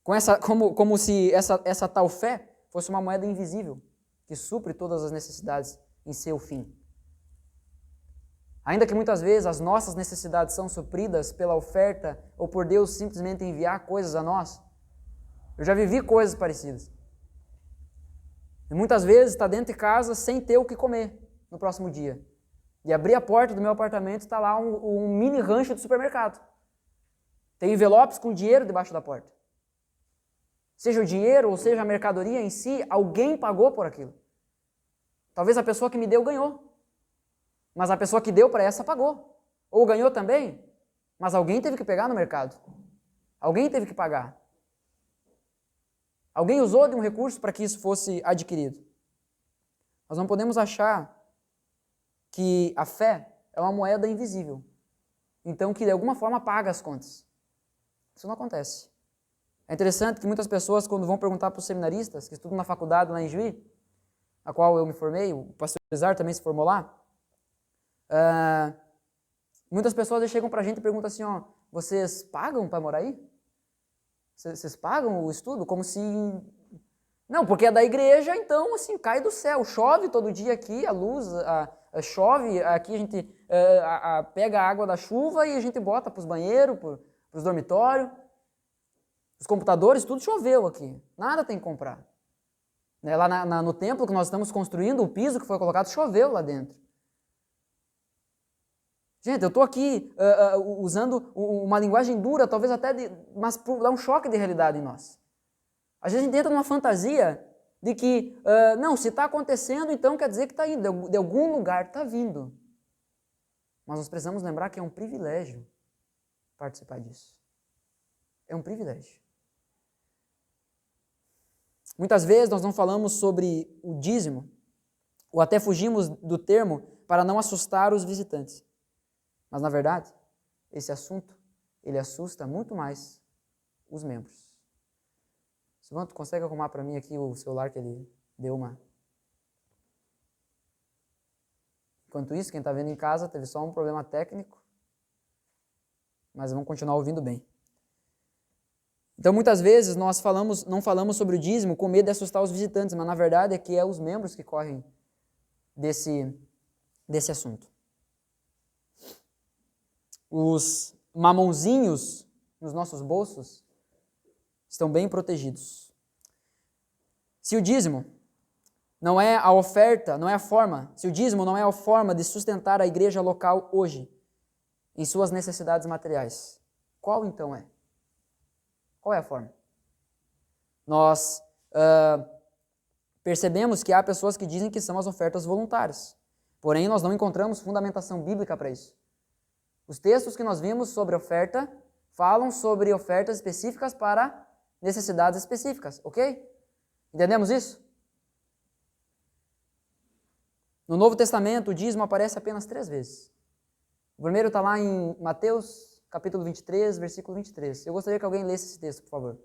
Como se essa tal fé fosse uma moeda invisível, que supre todas as necessidades em seu fim. Ainda que muitas vezes as nossas necessidades são supridas pela oferta ou por Deus simplesmente enviar coisas a nós, eu já vivi coisas parecidas. E muitas vezes está dentro de casa sem ter o que comer no próximo dia. E abrir a porta do meu apartamento está lá um mini rancho de supermercado. Tem envelopes com dinheiro debaixo da porta. Seja o dinheiro ou seja a mercadoria em si, alguém pagou por aquilo. Talvez a pessoa que me deu ganhou. Mas a pessoa que deu para essa pagou. Ou ganhou também, mas alguém teve que pegar no mercado. Alguém teve que pagar. Alguém usou de um recurso para que isso fosse adquirido. Nós não podemos achar que a fé é uma moeda invisível. Então, que de alguma forma paga as contas. Isso não acontece. É interessante que muitas pessoas, quando vão perguntar para os seminaristas, que estudam na faculdade lá em Juí, a qual eu me formei, o pastor Cesar também se formou lá, muitas pessoas chegam para a gente e perguntam assim, ó, vocês pagam para morar aí? Vocês pagam o estudo? Como se... Não, porque é da igreja, então, assim, cai do céu. Chove todo dia aqui, a luz, chove, aqui a gente pega a água da chuva e a gente bota para os banheiros, para os dormitórios. Os computadores, tudo choveu aqui. Nada tem que comprar. Né? Lá no templo que nós estamos construindo, o piso que foi colocado, choveu lá dentro. Gente, eu estou aqui usando uma linguagem dura, talvez até, mas dá um choque de realidade em nós. Às vezes a gente entra numa fantasia de que, não, se está acontecendo, então quer dizer que está indo, de algum lugar está vindo. Mas nós precisamos lembrar que é um privilégio participar disso. É um privilégio. Muitas vezes nós não falamos sobre o dízimo, ou até fugimos do termo para não assustar os visitantes. Mas, na verdade, esse assunto, ele assusta muito mais os membros. Silvano, tu consegue arrumar para mim aqui o celular que ele deu uma... Enquanto isso, quem está vendo em casa teve só um problema técnico, mas vamos continuar ouvindo bem. Então, muitas vezes, nós não falamos sobre o dízimo com medo de assustar os visitantes, mas, na verdade, é que é os membros que correm desse assunto. Os mamãozinhos nos nossos bolsos estão bem protegidos. Se o dízimo não é a oferta, não é a forma, se o dízimo não é a forma de sustentar a igreja local hoje, em suas necessidades materiais, qual então é? Qual é a forma? Nós percebemos que há pessoas que dizem que são as ofertas voluntárias, porém nós não encontramos fundamentação bíblica para isso. Os textos que nós vimos sobre oferta falam sobre ofertas específicas para necessidades específicas, ok? Entendemos isso? No Novo Testamento, o dízimo aparece apenas 3 vezes. O primeiro está lá em Mateus, capítulo 23, versículo 23. Eu gostaria que alguém lesse esse texto, por favor.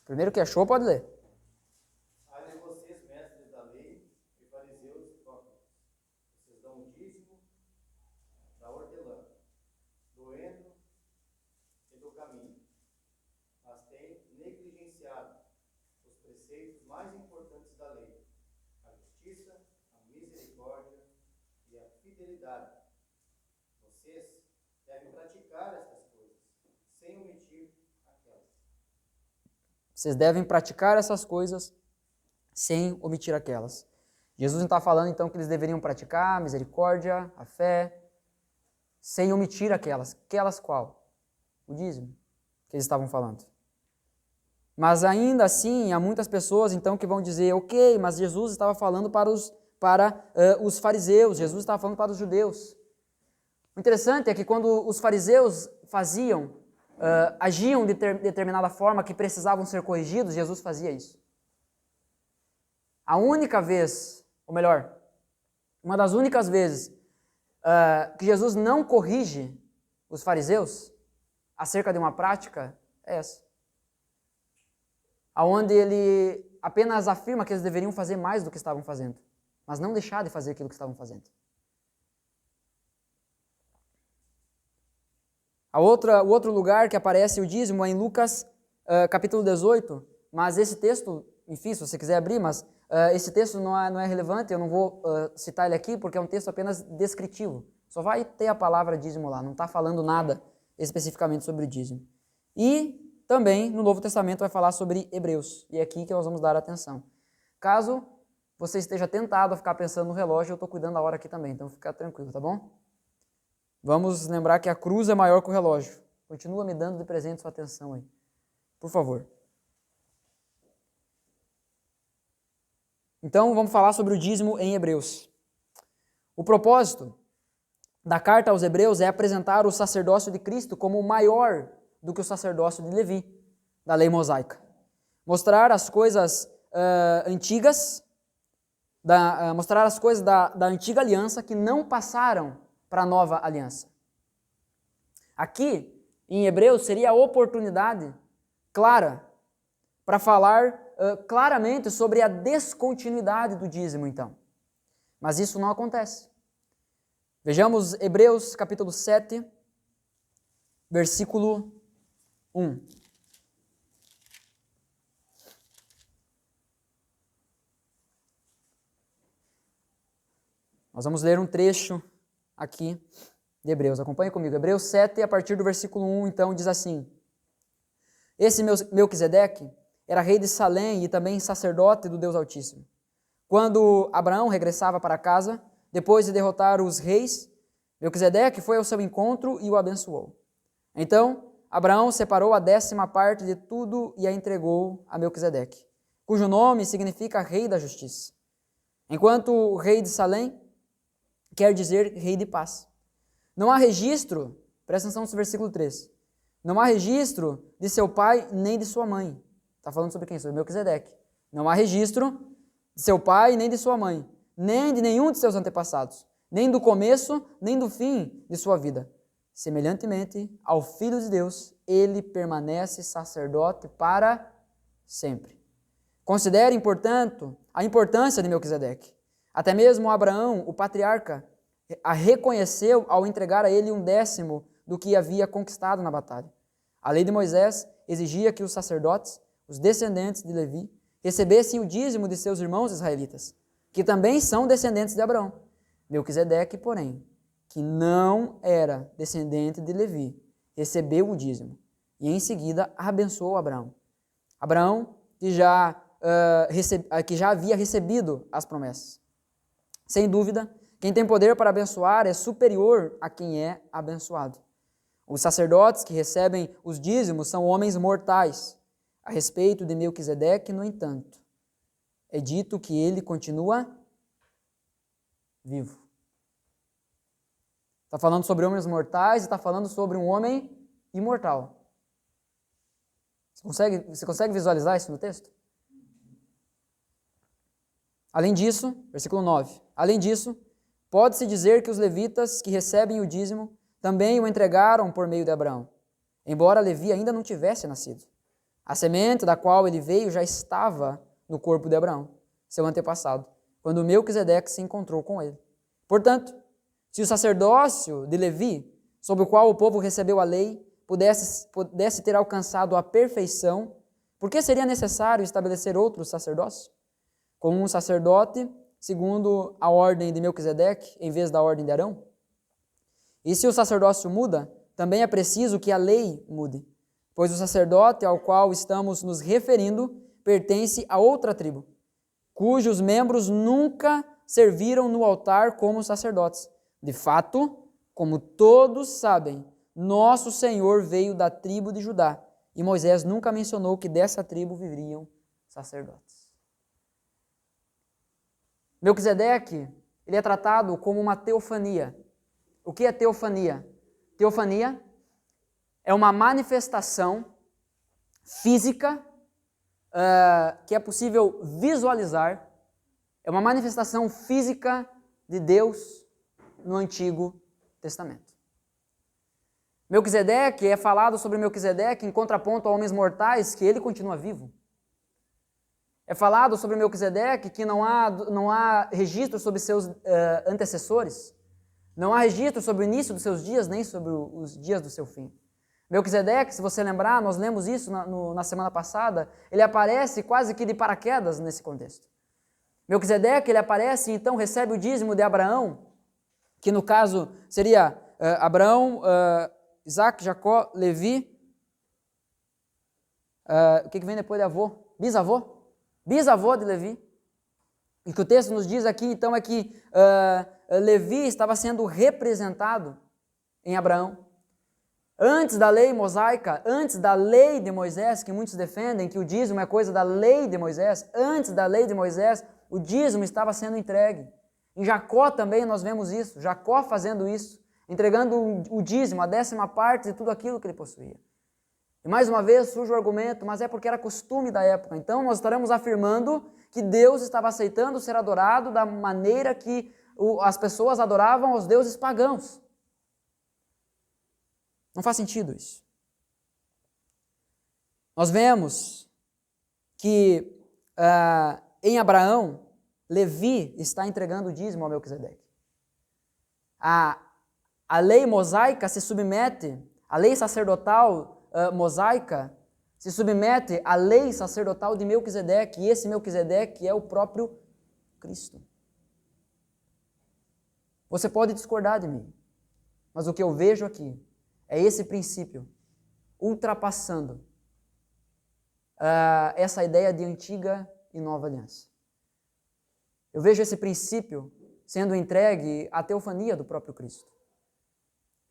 Primeiro que achou, pode ler. Ai de vocês, mestres da lei e fariseus hipócritas, vocês dão o dízimo da hortelã, do endro e do caminho, mas têm negligenciado os preceitos mais importantes da lei, a justiça, fidelidade. Vocês devem praticar estas coisas, sem omitir aquelas. Vocês devem praticar essas coisas sem omitir aquelas. Jesus está falando então que eles deveriam praticar a misericórdia, a fé, sem omitir aquelas. Aquelas qual? O dízimo que eles estavam falando. Mas ainda assim, há muitas pessoas então que vão dizer, ok, mas Jesus estava falando para os fariseus, Jesus estava falando para os judeus. O interessante é que quando os fariseus agiam de determinada forma que precisavam ser corrigidos, Jesus fazia isso. A única vez, ou melhor, uma das únicas vezes que Jesus não corrige os fariseus acerca de uma prática é essa. Onde ele apenas afirma que eles deveriam fazer mais do que estavam fazendo, mas não deixar de fazer aquilo que estavam fazendo. O outro lugar que aparece o dízimo é em Lucas capítulo 18, mas esse texto, enfim, se você quiser abrir, mas esse texto não é relevante, eu não vou citar ele aqui porque é um texto apenas descritivo. Só vai ter a palavra dízimo lá, não está falando nada especificamente sobre o dízimo. E também no Novo Testamento vai falar sobre Hebreus, e é aqui que nós vamos dar atenção. Caso você esteja tentado a ficar pensando no relógio, eu estou cuidando da hora aqui também, então fica tranquilo, tá bom? Vamos lembrar que a cruz é maior que o relógio. Continua me dando de presente sua atenção aí, por favor. Então vamos falar sobre o dízimo em Hebreus. O propósito da carta aos Hebreus é apresentar o sacerdócio de Cristo como maior do que o sacerdócio de Levi, da lei mosaica. Mostrar as coisas antigas, mostrar as coisas da antiga aliança que não passaram para a nova aliança. Aqui, em Hebreus, seria a oportunidade clara para falar claramente sobre a descontinuidade do dízimo, então. Mas isso não acontece. Vejamos Hebreus capítulo 7, versículo 1. Nós vamos ler um trecho aqui de Hebreus. Acompanhe comigo. Hebreus 7, a partir do versículo 1, então, diz assim: Esse Melquisedeque era rei de Salém e também sacerdote do Deus Altíssimo. Quando Abraão regressava para casa, depois de derrotar os reis, Melquisedeque foi ao seu encontro e o abençoou. Então, Abraão separou a 10ª parte de tudo e a entregou a Melquisedeque, cujo nome significa rei da justiça. Enquanto o rei de Salém quer dizer rei de paz. Não há registro, presta atenção no versículo 3, não há registro de seu pai nem de sua mãe. Está falando sobre quem? Sobre Melquisedeque. Não há registro de seu pai nem de sua mãe, nem de nenhum de seus antepassados, nem do começo, nem do fim de sua vida. Semelhantemente ao Filho de Deus, ele permanece sacerdote para sempre. Considere, portanto, a importância de Melquisedeque. Até mesmo Abraão, o patriarca, a reconheceu ao entregar a ele 1/10 do que havia conquistado na batalha. A lei de Moisés exigia que os sacerdotes, os descendentes de Levi, recebessem o dízimo de seus irmãos israelitas, que também são descendentes de Abraão. Melquisedeque, porém, que não era descendente de Levi, recebeu o dízimo e em seguida abençoou Abraão. Abraão, que já havia recebido as promessas. Sem dúvida, quem tem poder para abençoar é superior a quem é abençoado. Os sacerdotes que recebem os dízimos são homens mortais. A respeito de Melquisedeque, no entanto, é dito que ele continua vivo. Está falando sobre homens mortais e está falando sobre um homem imortal. Você consegue visualizar isso no texto? Além disso, versículo 9. Além disso, pode-se dizer que os levitas que recebem o dízimo também o entregaram por meio de Abraão, embora Levi ainda não tivesse nascido. A semente da qual ele veio já estava no corpo de Abraão, seu antepassado, quando Melquisedeque se encontrou com ele. Portanto, se o sacerdócio de Levi, sob o qual o povo recebeu a lei, pudesse ter alcançado a perfeição, por que seria necessário estabelecer outro sacerdócio? Com um sacerdote segundo a ordem de Melquisedeque, em vez da ordem de Arão? E se o sacerdócio muda, também é preciso que a lei mude, pois o sacerdote ao qual estamos nos referindo pertence a outra tribo, cujos membros nunca serviram no altar como sacerdotes. De fato, como todos sabem, nosso Senhor veio da tribo de Judá, e Moisés nunca mencionou que dessa tribo viveriam sacerdotes. Melquisedeque, ele é tratado como uma teofania. O que é teofania? Teofania é uma manifestação física que é possível visualizar, é uma manifestação física de Deus no Antigo Testamento. Melquisedeque, é falado sobre Melquisedeque em contraponto a homens mortais, que ele continua vivo. É falado sobre Melquisedeque que não há registro sobre seus antecessores, não há registro sobre o início dos seus dias, nem sobre os dias do seu fim. Melquisedeque, se você lembrar, nós lemos isso na semana passada, ele aparece quase que de paraquedas nesse contexto. Melquisedeque, ele aparece, então, recebe o dízimo de Abraão, que no caso seria Abraão, Isaac, Jacó, Levi, o que vem depois de avô? Bisavô de Levi. E o que o texto nos diz aqui, então, é que Levi estava sendo representado em Abraão. Antes da lei mosaica, antes da lei de Moisés, que muitos defendem que o dízimo é coisa da lei de Moisés, antes da lei de Moisés, o dízimo estava sendo entregue. Em Jacó também nós vemos isso, Jacó fazendo isso, entregando o dízimo, a 10ª de tudo aquilo que ele possuía. E mais uma vez surge o argumento, mas é porque era costume da época. Então nós estaremos afirmando que Deus estava aceitando ser adorado da maneira que as pessoas adoravam os deuses pagãos. Não faz sentido isso. Nós vemos que em Abraão, Levi está entregando o dízimo a Melquisedeque. A lei mosaica se submete, a lei sacerdotal mosaica se submete à lei sacerdotal de Melquisedeque, e esse Melquisedeque é o próprio Cristo. Você pode discordar de mim, mas o que eu vejo aqui é esse princípio ultrapassando essa ideia de antiga e nova aliança. Eu vejo esse princípio sendo entregue à teofania do próprio Cristo.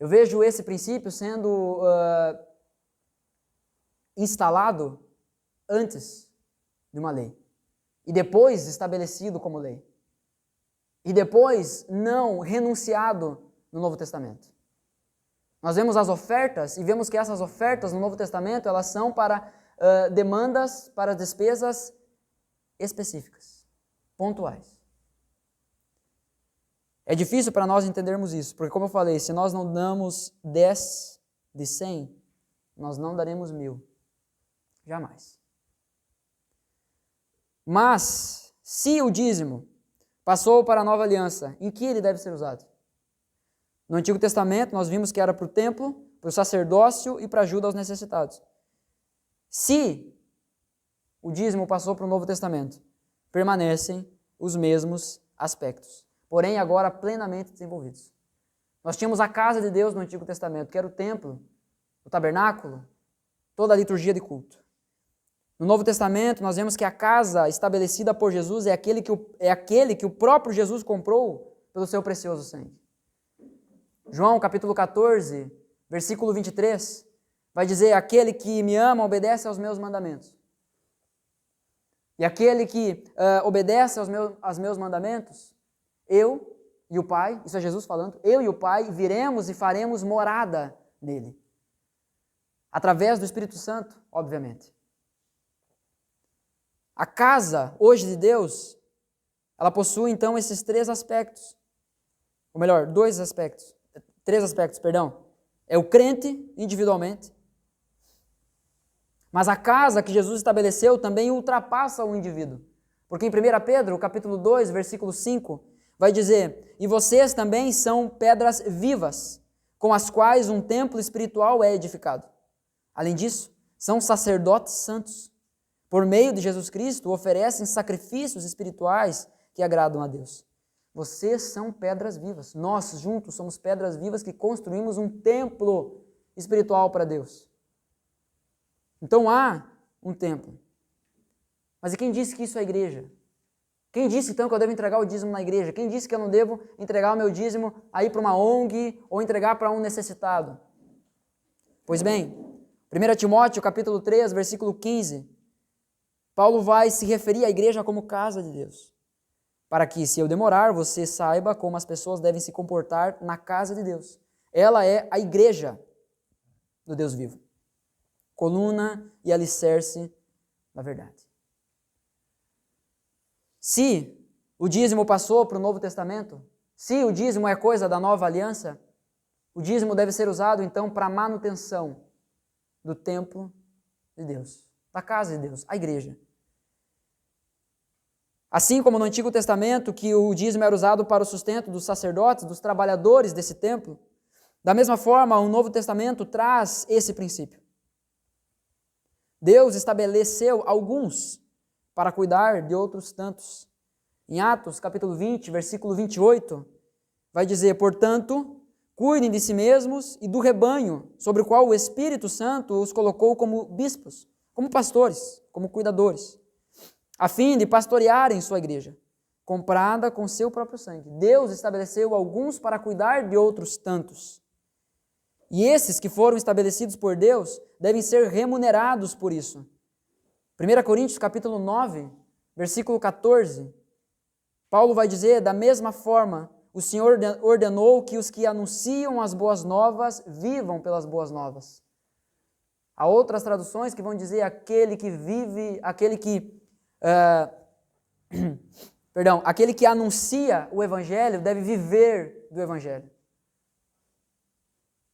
Eu vejo esse princípio sendo instalado antes de uma lei e depois estabelecido como lei e depois não renunciado no Novo Testamento. Nós vemos as ofertas e vemos que essas ofertas no Novo Testamento elas são para demandas, para despesas específicas, pontuais. É difícil para nós entendermos isso, porque como eu falei, se nós não damos 10 de 100, nós não daremos 1000. Jamais. Mas, se o dízimo passou para a nova aliança, em que ele deve ser usado? No Antigo Testamento, nós vimos que era para o templo, para o sacerdócio e para a ajuda aos necessitados. Se o dízimo passou para o Novo Testamento, permanecem os mesmos aspectos, porém agora plenamente desenvolvidos. Nós tínhamos a casa de Deus no Antigo Testamento, que era o templo, o tabernáculo, toda a liturgia de culto. No Novo Testamento, nós vemos que a casa estabelecida por Jesus é aquele que o próprio Jesus comprou pelo seu precioso sangue. João, capítulo 14, versículo 23, vai dizer: aquele que me ama obedece aos meus mandamentos. E aquele que obedece aos meus mandamentos, eu e o Pai, isso é Jesus falando, eu e o Pai viremos e faremos morada nele. Através do Espírito Santo, obviamente. A casa, hoje de Deus, ela possui então esses 3 aspectos. Ou melhor, 2 aspectos. 3 aspectos, perdão. É o crente individualmente. Mas a casa que Jesus estabeleceu também ultrapassa o indivíduo. Porque em 1 Pedro, capítulo 2, versículo 5, vai dizer: e vocês também são pedras vivas, com as quais um templo espiritual é edificado. Além disso, são sacerdotes santos. Por meio de Jesus Cristo, oferecem sacrifícios espirituais que agradam a Deus. Vocês são pedras vivas. Nós juntos somos pedras vivas que construímos um templo espiritual para Deus. Então há um templo. Mas e quem disse que isso é igreja? Quem disse então que eu devo entregar o dízimo na igreja? Quem disse que eu não devo entregar o meu dízimo aí para uma ONG ou entregar para um necessitado? Pois bem, 1 Timóteo capítulo 3, versículo 15, Paulo vai se referir à igreja como casa de Deus. Para que, se eu demorar, você saiba como as pessoas devem se comportar na casa de Deus. Ela é a igreja do Deus vivo. Coluna e alicerce da verdade. Se o dízimo passou para o Novo Testamento, se o dízimo é coisa da nova aliança, o dízimo deve ser usado então para a manutenção do templo de Deus, da casa de Deus, a igreja. Assim como no Antigo Testamento, que o dízimo era usado para o sustento dos sacerdotes, dos trabalhadores desse templo, da mesma forma, o Novo Testamento traz esse princípio. Deus estabeleceu alguns para cuidar de outros tantos. Em Atos, capítulo 20, versículo 28, vai dizer, portanto, cuidem de si mesmos e do rebanho, sobre o qual o Espírito Santo os colocou como bispos, como pastores, como cuidadores, a fim de pastorearem sua igreja, comprada com seu próprio sangue. Deus estabeleceu alguns para cuidar de outros tantos. E esses que foram estabelecidos por Deus devem ser remunerados por isso. 1 Coríntios capítulo 9, versículo 14, Paulo vai dizer, da mesma forma, o Senhor ordenou que os que anunciam as boas novas vivam pelas boas novas. Há outras traduções que vão dizer aquele que vive, aquele que anuncia o Evangelho deve viver do Evangelho.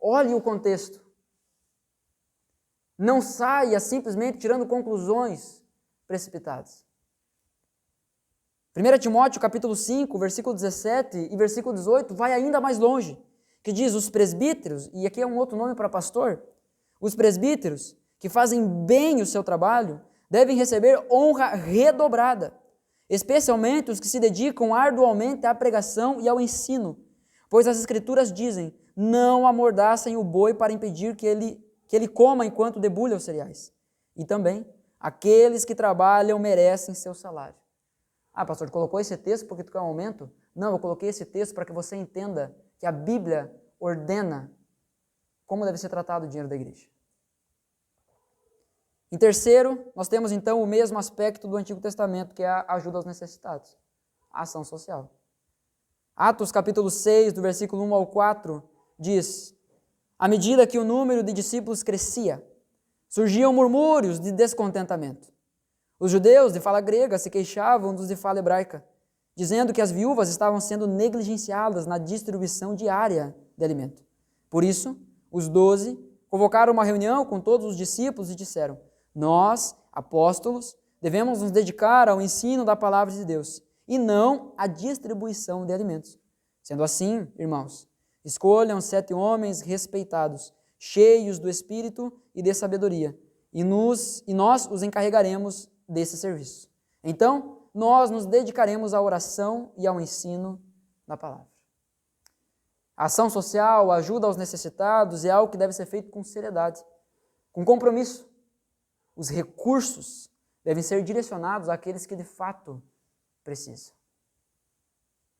Olhe o contexto. Não saia simplesmente tirando conclusões precipitadas. 1 Timóteo capítulo 5, versículo 17 e versículo 18 vai ainda mais longe, que diz os presbíteros, e aqui é um outro nome para pastor, os presbíteros que fazem bem o seu trabalho devem receber honra redobrada, especialmente os que se dedicam arduamente à pregação e ao ensino, pois as Escrituras dizem, não amordaçem o boi para impedir que ele coma enquanto debulha os cereais. E também, aqueles que trabalham merecem seu salário. Ah, pastor, colocou esse texto porque tu quer um aumento? Não, eu coloquei esse texto para que você entenda que a Bíblia ordena como deve ser tratado o dinheiro da igreja. Em terceiro, nós temos então o mesmo aspecto do Antigo Testamento, que é a ajuda aos necessitados, a ação social. Atos capítulo 6, do versículo 1 ao 4, diz, à medida que o número de discípulos crescia, surgiam murmúrios de descontentamento. Os judeus de fala grega se queixavam dos de fala hebraica, dizendo que as viúvas estavam sendo negligenciadas na distribuição diária de alimento. Por isso, os 12 convocaram uma reunião com todos os discípulos e disseram, nós, apóstolos, devemos nos dedicar ao ensino da palavra de Deus e não à distribuição de alimentos. Sendo assim, irmãos, escolham 7 homens respeitados, cheios do Espírito e de sabedoria, e nós os encarregaremos desse serviço. Então, nós nos dedicaremos à oração e ao ensino da palavra. A ação social, a ajuda aos necessitados é algo que deve ser feito com seriedade, com compromisso. Os recursos devem ser direcionados àqueles que de fato precisam.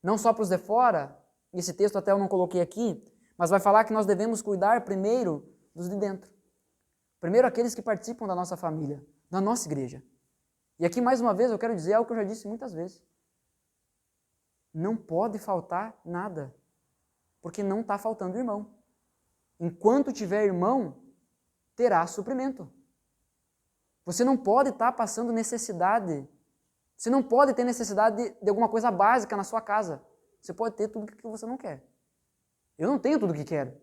Não só para os de fora, esse texto até eu não coloquei aqui, mas vai falar que nós devemos cuidar primeiro dos de dentro. Primeiro aqueles que participam da nossa família, da nossa igreja. E aqui mais uma vez eu quero dizer algo que eu já disse muitas vezes. Não pode faltar nada, porque não está faltando irmão. Enquanto tiver irmão, terá suprimento. Você não pode estar passando necessidade. Você não pode ter necessidade de alguma coisa básica na sua casa. Você pode ter tudo o que você não quer. Eu não tenho tudo o que quero.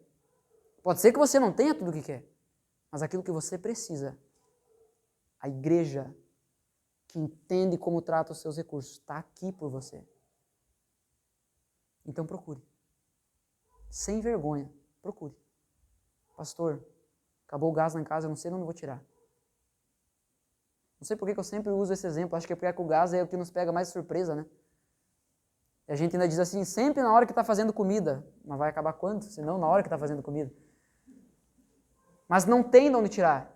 Pode ser que você não tenha tudo o que quer, mas aquilo que você precisa, a igreja que entende como trata os seus recursos, está aqui por você. Então procure. Sem vergonha, procure. Pastor, acabou o gás lá em casa, eu não sei de onde eu vou tirar. Não sei por que eu sempre uso esse exemplo, acho que é porque o gás é o que nos pega mais de surpresa, né? E a gente ainda diz assim, sempre na hora que está fazendo comida. Mas vai acabar quando? Se não na hora que está fazendo comida. Mas não tem de onde tirar.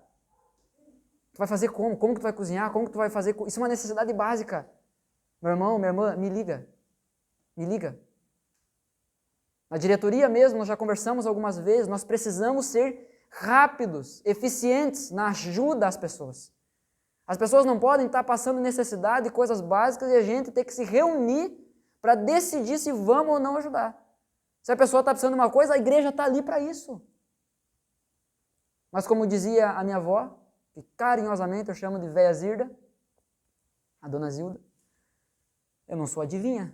Tu vai fazer como? Como que tu vai cozinhar? Como que tu vai fazer? Isso é uma necessidade básica. Meu irmão, minha irmã, me liga. Me liga. Na diretoria mesmo, nós já conversamos algumas vezes, nós precisamos ser rápidos, eficientes na ajuda às pessoas. As pessoas não podem estar passando necessidade, coisas básicas, e a gente tem que se reunir para decidir se vamos ou não ajudar. Se a pessoa está precisando de uma coisa, a igreja está ali para isso. Mas como dizia a minha avó, que carinhosamente eu chamo de véia Zirda, a dona Zilda, eu não sou adivinha.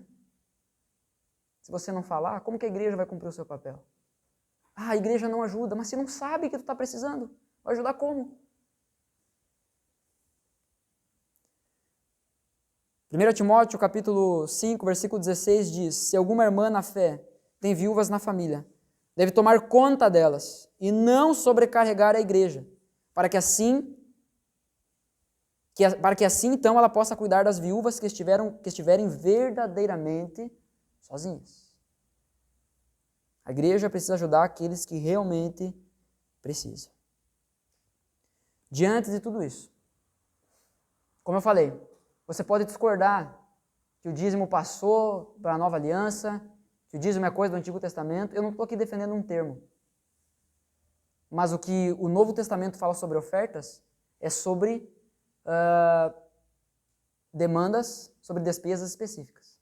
Se você não falar, como que a igreja vai cumprir o seu papel? Ah, a igreja não ajuda, mas você não sabe que tu está precisando. Vai ajudar como? 1 Timóteo, capítulo 5, versículo 16 diz, se alguma irmã na fé tem viúvas na família, deve tomar conta delas e não sobrecarregar a igreja, para que assim então ela possa cuidar das viúvas que estiverem verdadeiramente sozinhas. A igreja precisa ajudar aqueles que realmente precisam. Diante de tudo isso, como eu falei, você pode discordar que o dízimo passou para a nova aliança, que o dízimo é coisa do Antigo Testamento. Eu não estou aqui defendendo um termo. Mas o que o Novo Testamento fala sobre ofertas é sobre demandas, sobre despesas específicas.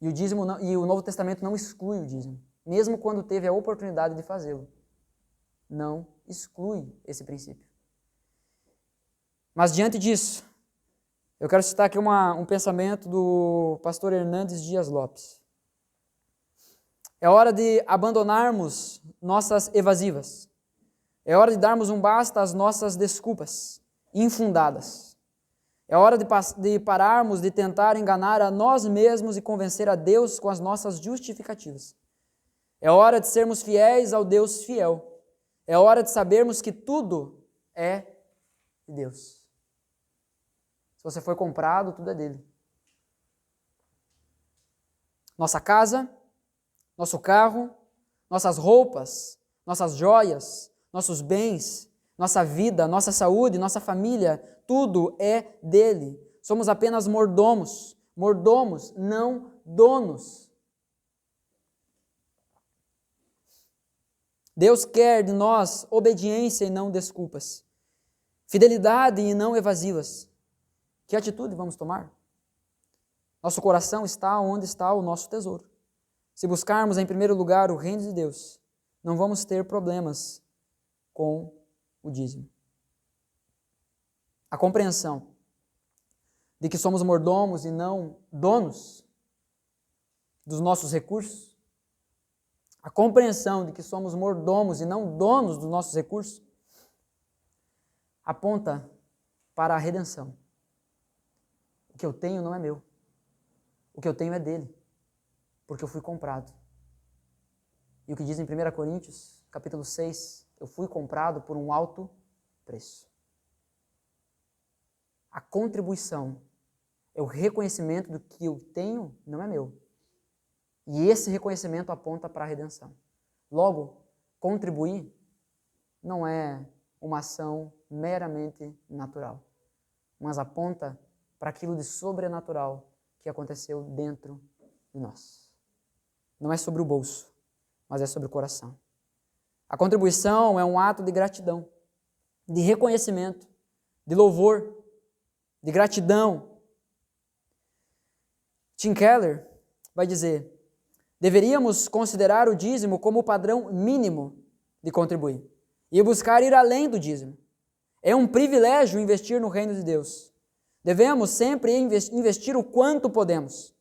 E o Novo Testamento não exclui o dízimo, mesmo quando teve a oportunidade de fazê-lo. Não exclui esse princípio. Mas diante disso, eu quero citar aqui um pensamento do pastor Hernandes Dias Lopes. É hora de abandonarmos nossas evasivas. É hora de darmos um basta às nossas desculpas infundadas. É hora de pararmos de tentar enganar a nós mesmos e convencer a Deus com as nossas justificativas. É hora de sermos fiéis ao Deus fiel. É hora de sabermos que tudo é de Deus. Se você foi comprado, tudo é dele. Nossa casa, nosso carro, nossas roupas, nossas joias, nossos bens, nossa vida, nossa saúde, nossa família, tudo é dele. Somos apenas mordomos, não donos. Deus quer de nós obediência e não desculpas, fidelidade e não evasivas. Que atitude vamos tomar? Nosso coração está onde está o nosso tesouro. Se buscarmos em primeiro lugar o reino de Deus, não vamos ter problemas com o dízimo. A compreensão de que somos mordomos e não donos dos nossos recursos, a compreensão de que somos mordomos e não donos dos nossos recursos, aponta para a redenção. O que eu tenho não é meu. O que eu tenho é dele, porque eu fui comprado. E o que diz em 1 Coríntios, capítulo 6, eu fui comprado por um alto preço. A contribuição é o reconhecimento do que eu tenho não é meu. E esse reconhecimento aponta para a redenção. Logo, contribuir não é uma ação meramente natural, mas aponta para aquilo de sobrenatural que aconteceu dentro de nós. Não é sobre o bolso, mas é sobre o coração. A contribuição é um ato de gratidão, de reconhecimento, de louvor, de gratidão. Tim Keller vai dizer, deveríamos considerar o dízimo como o padrão mínimo de contribuir e buscar ir além do dízimo. É um privilégio investir no reino de Deus. Devemos sempre investir o quanto podemos.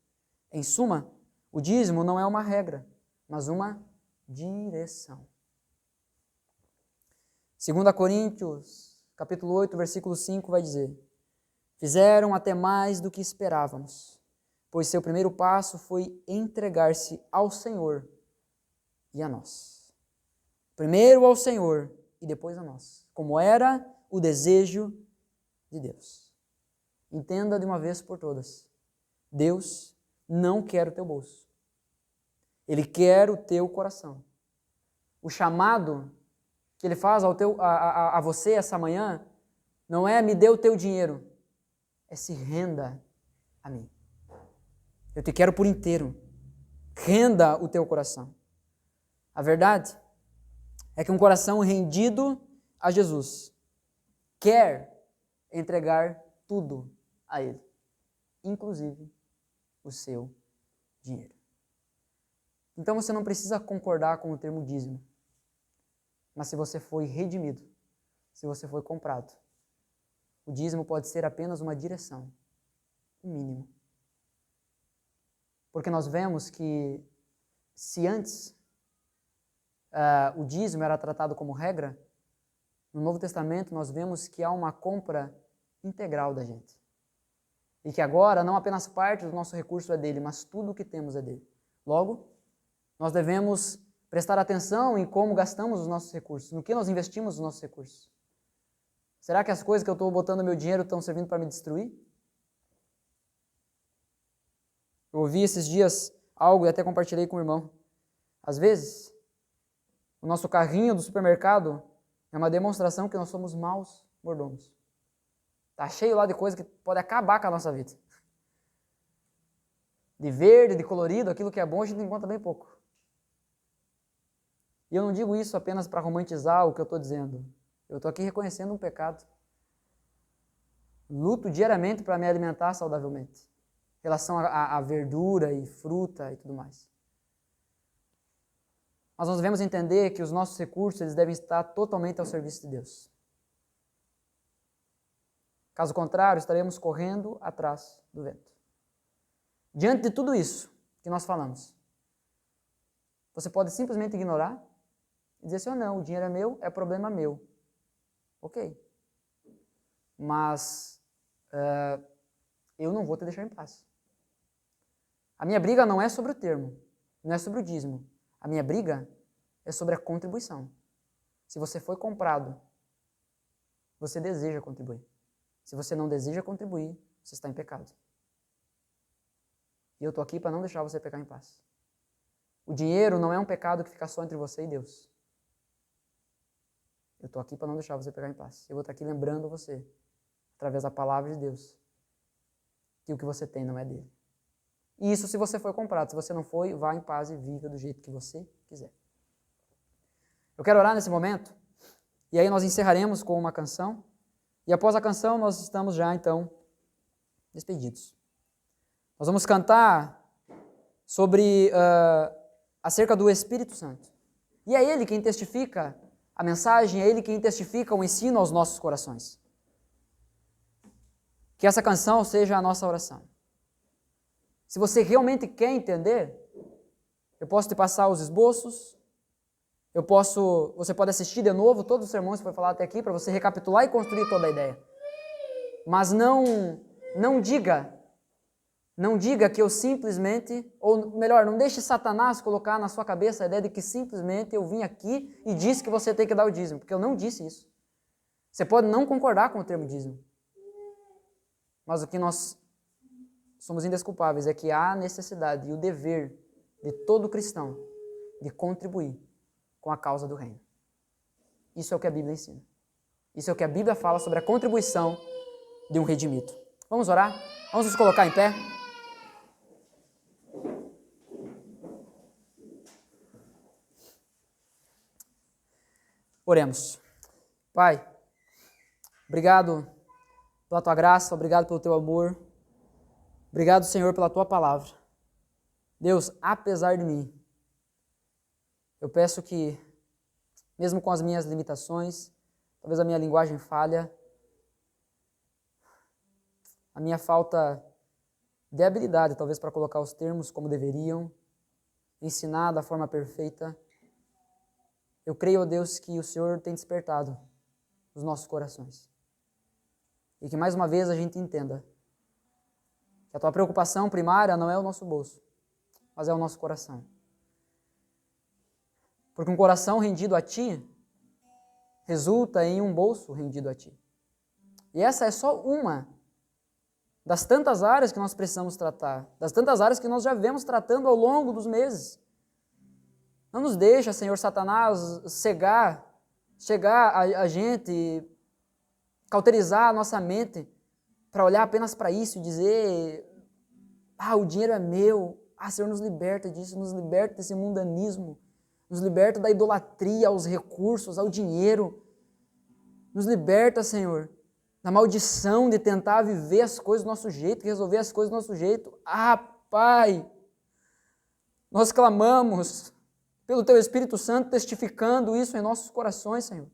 Em suma, o dízimo não é uma regra, mas uma direção. 2 Coríntios, capítulo 8, versículo 5, vai dizer, fizeram até mais do que esperávamos, pois seu primeiro passo foi entregar-se ao Senhor e a nós. Primeiro ao Senhor e depois a nós, como era o desejo de Deus. Entenda de uma vez por todas. Deus não quer o teu bolso. Ele quer o teu coração. O chamado que Ele faz a você essa manhã não é me dê o teu dinheiro, é se renda a mim. Eu te quero por inteiro. Renda o teu coração. A verdade é que um coração rendido a Jesus quer entregar tudo a Ele, inclusive o seu dinheiro. Então você não precisa concordar com o termo dízimo, mas se você foi redimido, se você foi comprado, o dízimo pode ser apenas uma direção, um mínimo. Porque nós vemos que se antes o dízimo era tratado como regra, no Novo Testamento nós vemos que há uma compra integral da gente. E que agora não apenas parte do nosso recurso é dele, mas tudo o que temos é dele. Logo, nós devemos prestar atenção em como gastamos os nossos recursos, no que nós investimos os nossos recursos. Será que as coisas que eu estou botando meu dinheiro estão servindo para me destruir? Eu ouvi esses dias algo e até compartilhei com o irmão. Às vezes, o nosso carrinho do supermercado é uma demonstração que nós somos maus mordomos. Está cheio lá de coisa que pode acabar com a nossa vida. De verde, de colorido, aquilo que é bom a gente encontra bem pouco. E eu não digo isso apenas para romantizar o que eu estou dizendo. Eu estou aqui reconhecendo um pecado. Luto diariamente para me alimentar saudavelmente. Em relação a verdura e fruta e tudo mais. Mas nós devemos entender que os nossos recursos eles devem estar totalmente ao serviço de Deus. Caso contrário, estaremos correndo atrás do vento. Diante de tudo isso que nós falamos, você pode simplesmente ignorar e dizer assim, não, o dinheiro é meu, é problema meu. Ok. Mas eu não vou te deixar em paz. A minha briga não é sobre o termo, não é sobre o dízimo. A minha briga é sobre a contribuição. Se você foi comprado, você deseja contribuir. Se você não deseja contribuir, você está em pecado. E eu estou aqui para não deixar você pecar em paz. O dinheiro não é um pecado que fica só entre você e Deus. Eu estou aqui para não deixar você pecar em paz. Eu vou estar aqui lembrando você, através da palavra de Deus, que o que você tem não é dele. E isso se você foi comprado. Se você não foi, vá em paz e viva do jeito que você quiser. Eu quero orar nesse momento, e aí nós encerraremos com uma canção, e após a canção nós estamos já, então, despedidos. Nós vamos cantar sobre, acerca do Espírito Santo. E é Ele quem testifica a mensagem, é Ele quem testifica o ensino aos nossos corações. Que essa canção seja a nossa oração. Se você realmente quer entender, eu posso te passar os esboços, você pode assistir de novo todos os sermões que foi falado até aqui, para você recapitular e construir toda a ideia. Mas não diga que eu simplesmente, ou melhor, não deixe Satanás colocar na sua cabeça a ideia de que simplesmente eu vim aqui e disse que você tem que dar o dízimo, porque eu não disse isso. Você pode não concordar com o termo dízimo. Mas o que nós somos indesculpáveis é que há a necessidade e o dever de todo cristão de contribuir com a causa do reino. Isso é o que a Bíblia ensina. Isso é o que a Bíblia fala sobre a contribuição de um redimido. Vamos orar? Vamos nos colocar em pé? Oremos. Pai, obrigado pela Tua graça, obrigado pelo Teu amor. Obrigado, Senhor, pela Tua palavra. Deus, apesar de mim, eu peço que, mesmo com as minhas limitações, talvez a minha linguagem falha, a minha falta de habilidade, talvez, para colocar os termos como deveriam, ensinar da forma perfeita, eu creio, ó Deus, que o Senhor tem despertado os nossos corações. E que, mais uma vez, a gente entenda que a Tua preocupação primária não é o nosso bolso, mas é o nosso coração. Porque um coração rendido a Ti resulta em um bolso rendido a Ti. E essa é só uma das tantas áreas que nós precisamos tratar, das tantas áreas que nós já vemos tratando ao longo dos meses. Não nos deixa, Senhor, Satanás, cegar a gente, cauterizar a nossa mente para olhar apenas para isso e dizer: o dinheiro é meu. Senhor, nos liberta disso, nos liberta desse mundanismo, nos liberta da idolatria aos recursos, ao dinheiro. Nos liberta, Senhor, da maldição de tentar viver as coisas do nosso jeito, resolver as coisas do nosso jeito. Pai, nós clamamos pelo Teu Espírito Santo testificando isso em nossos corações, Senhor.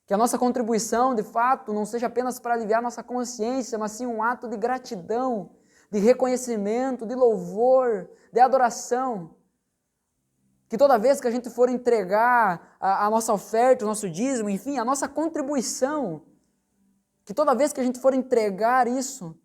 Que a nossa contribuição, de fato, não seja apenas para aliviar nossa consciência, mas sim um ato de gratidão, de reconhecimento, de louvor, de adoração. Que toda vez que a gente for entregar a nossa oferta, o nosso dízimo, enfim, a nossa contribuição, que toda vez que a gente for entregar isso,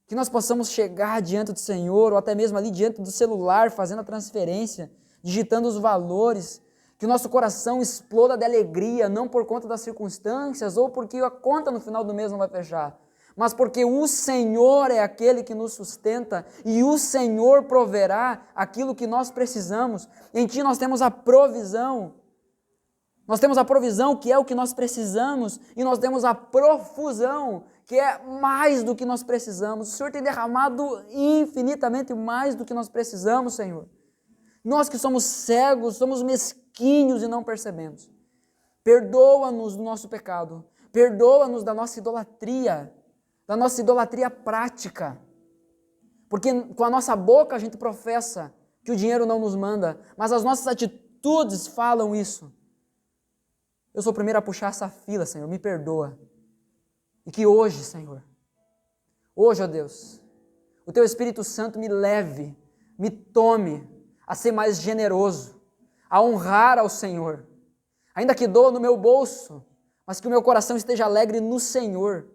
que nós possamos chegar diante do Senhor, ou até mesmo ali diante do celular, fazendo a transferência, digitando os valores, que o nosso coração exploda de alegria, não por conta das circunstâncias, ou porque a conta no final do mês não vai fechar, mas porque o Senhor é aquele que nos sustenta e o Senhor proverá aquilo que nós precisamos. Em Ti nós temos a provisão. Nós temos a provisão, que é o que nós precisamos, e nós temos a profusão, que é mais do que nós precisamos. O Senhor tem derramado infinitamente mais do que nós precisamos, Senhor. Nós que somos cegos, somos mesquinhos e não percebemos. Perdoa-nos do nosso pecado, perdoa-nos da nossa idolatria prática. Porque com a nossa boca a gente professa que o dinheiro não nos manda, mas as nossas atitudes falam isso. Eu sou o primeiro a puxar essa fila, Senhor, me perdoa. E que hoje, Senhor, hoje, ó Deus, o Teu Espírito Santo me leve, me tome a ser mais generoso, a honrar ao Senhor. Ainda que doa no meu bolso, mas que o meu coração esteja alegre no Senhor,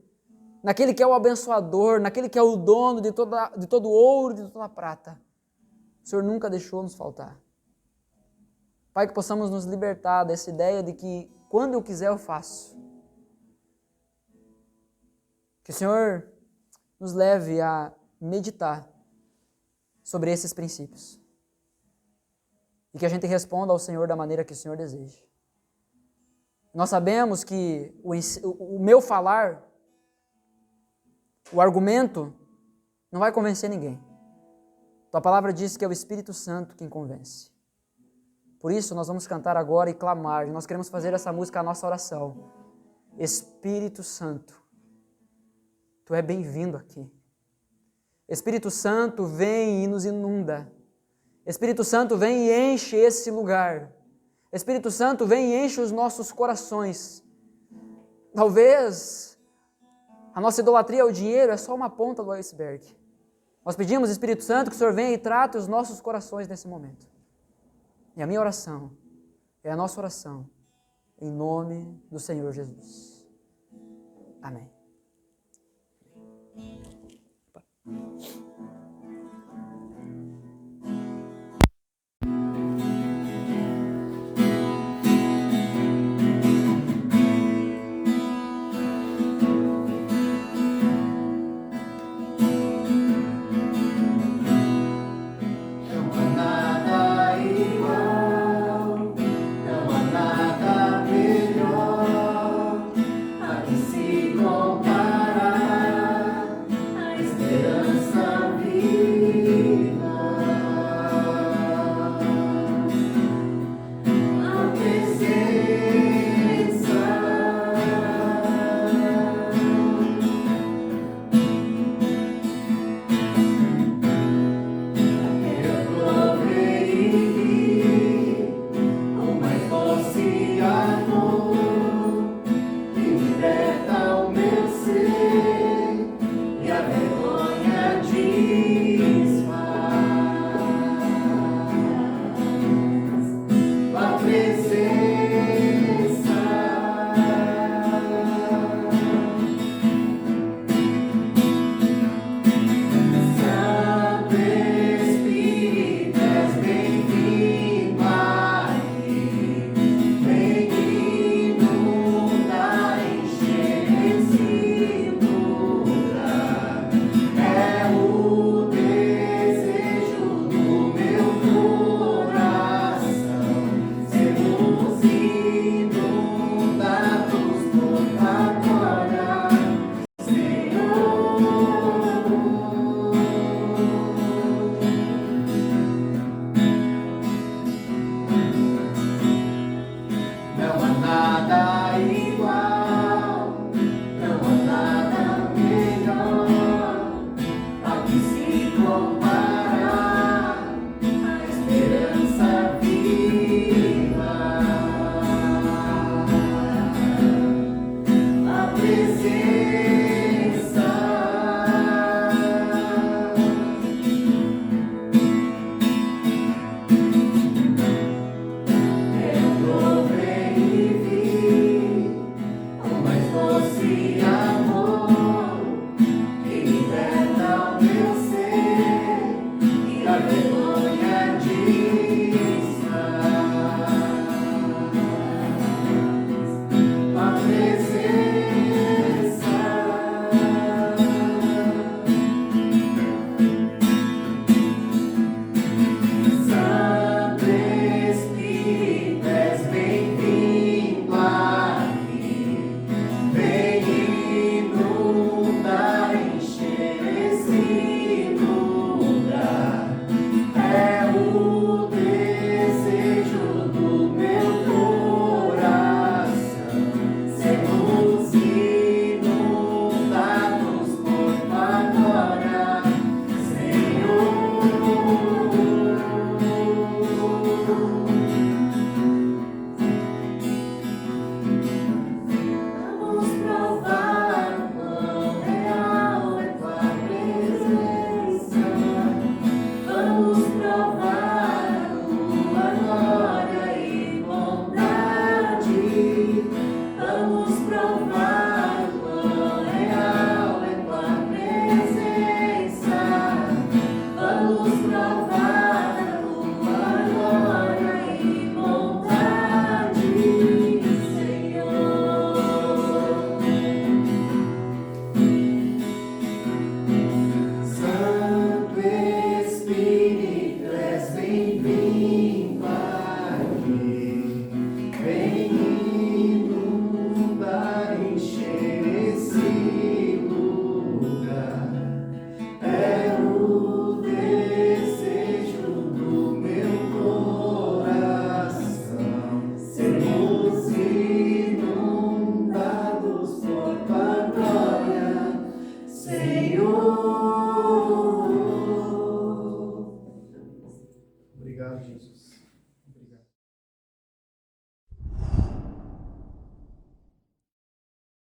naquele que é o abençoador, naquele que é o dono de todo ouro, de toda prata. O Senhor nunca deixou nos faltar. Pai, que possamos nos libertar dessa ideia de que quando eu quiser eu faço. Que o Senhor nos leve a meditar sobre esses princípios. E que a gente responda ao Senhor da maneira que o Senhor deseja. Nós sabemos que o meu falar, o argumento, não vai convencer ninguém. Tua palavra diz que é o Espírito Santo quem convence. Por isso, nós vamos cantar agora e clamar. Nós queremos fazer essa música a nossa oração. Espírito Santo, Tu é bem-vindo aqui. Espírito Santo, vem e nos inunda. Espírito Santo, vem e enche esse lugar. Espírito Santo, vem e enche os nossos corações. Talvez a nossa idolatria ao dinheiro é só uma ponta do iceberg. Nós pedimos, Espírito Santo, que o Senhor venha e trate os nossos corações nesse momento. E a minha oração, é a nossa oração, em nome do Senhor Jesus. Amém.